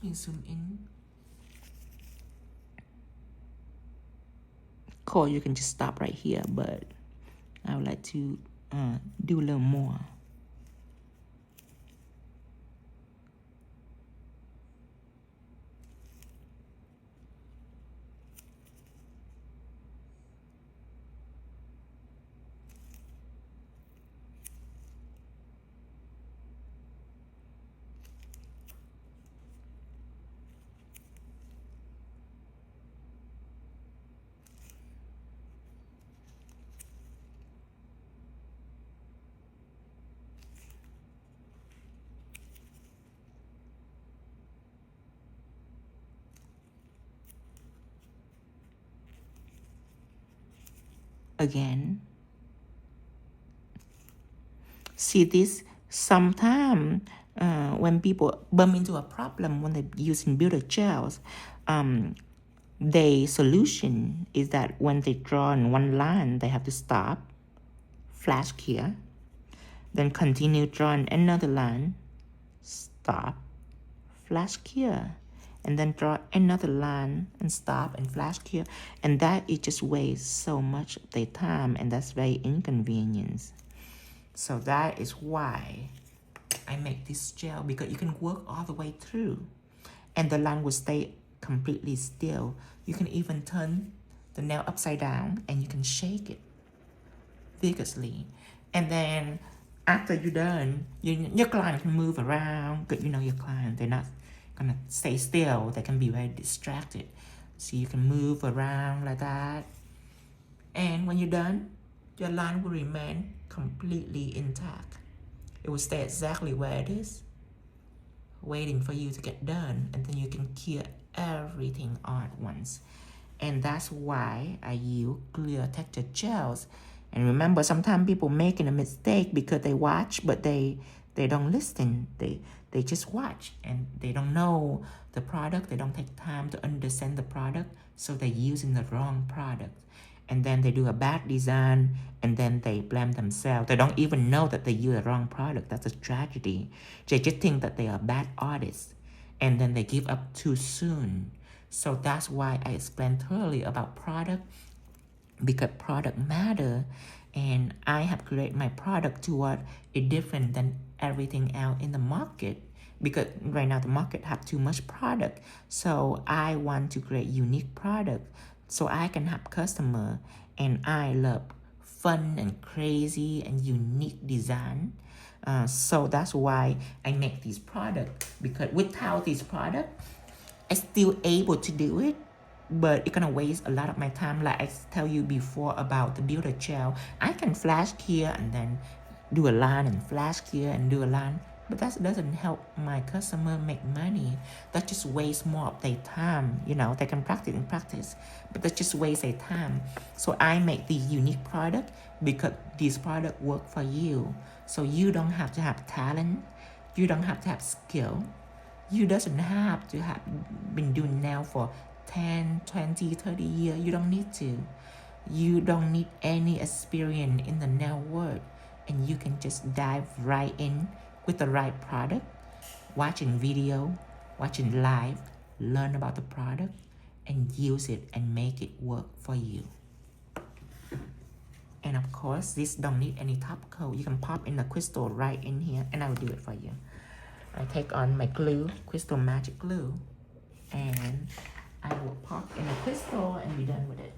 You zoom in. course, you can just stop right here, but I would like to do a little more. Again, see this sometimes when people bump into a problem when they're using builder gels, the solution is that when they draw in one line, they have to stop, flash here, then continue drawing another line, stop, flash here, and then draw another line and stop and flash here. And that it just wastes so much of their time, and that's very inconvenient. So that is why I make this gel, because you can work all the way through and the line will stay completely still. You can even turn the nail upside down and you can shake it vigorously. And then after you're done, your client can move around, because you know your client, they're not gonna stay still. They can be very distracted. So you can move around like that. And when you're done, your line will remain completely intact. It will stay exactly where it is, waiting for you to get done, and then you can cure everything all at once. And that's why I use clear texture gels. And remember, sometimes people making a mistake because they watch, but they don't listen. They just watch and they don't know the product. They don't take time to understand the product, so they're using the wrong product. And then they do a bad design, and then they blame themselves. They don't even know that they use the wrong product. That's a tragedy. They just think that they are bad artists, and then they give up too soon. So that's why I explained thoroughly about product, because product matter, and I have created my product to what is different than everything else in the market, because right now the market have too much product. So I want to create unique product so I can have customer, and I love fun and crazy and unique design. So that's why I make this product, because without this product, I'm still able to do it, but it's gonna waste a lot of my time. Like I tell you before about the builder gel, I can flash here and then do a line and flash here and do a line, but that doesn't help my customer make money. That just wastes more of their time. You know, they can practice and practice, but that just wastes their time. So I make the unique product because this product work for you. So you don't have to have talent, you don't have to have skill, you doesn't have to have been doing nail for 10, 20, 30 years. You don't need to. You don't need any experience in the nail world, and you can just dive right in with the right product, watching video, watching live, learn about the product, and use it and make it work for you. And of course, this don't need any top coat. You can pop in the crystal right in here, and I will do it for you. I take on my glue, crystal magic glue, and I will pop in a crystal and be done with it.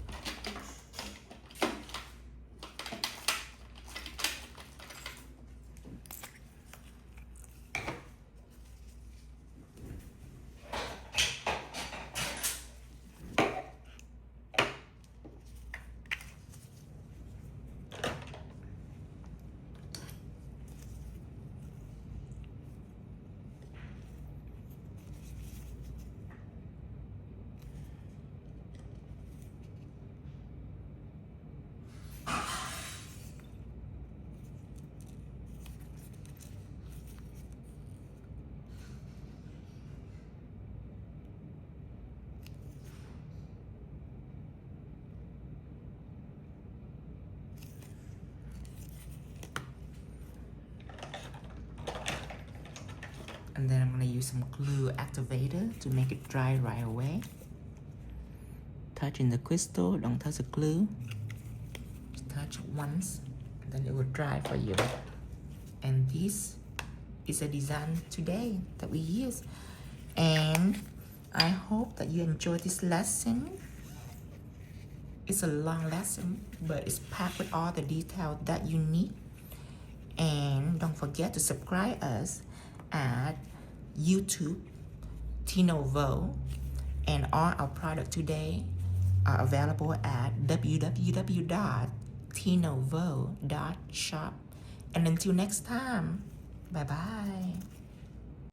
And then I'm going to use some glue activator to make it dry right away. touching the crystal. Don't touch the glue. Just touch it once, then it will dry for you. And this is a design today that we use. And I hope that you enjoy this lesson. It's a long lesson, but it's packed with all the details that you need. And don't forget to subscribe us at YouTube, Tino Vo, and all our products today are available at www.tinovo.shop. And until next time, bye-bye.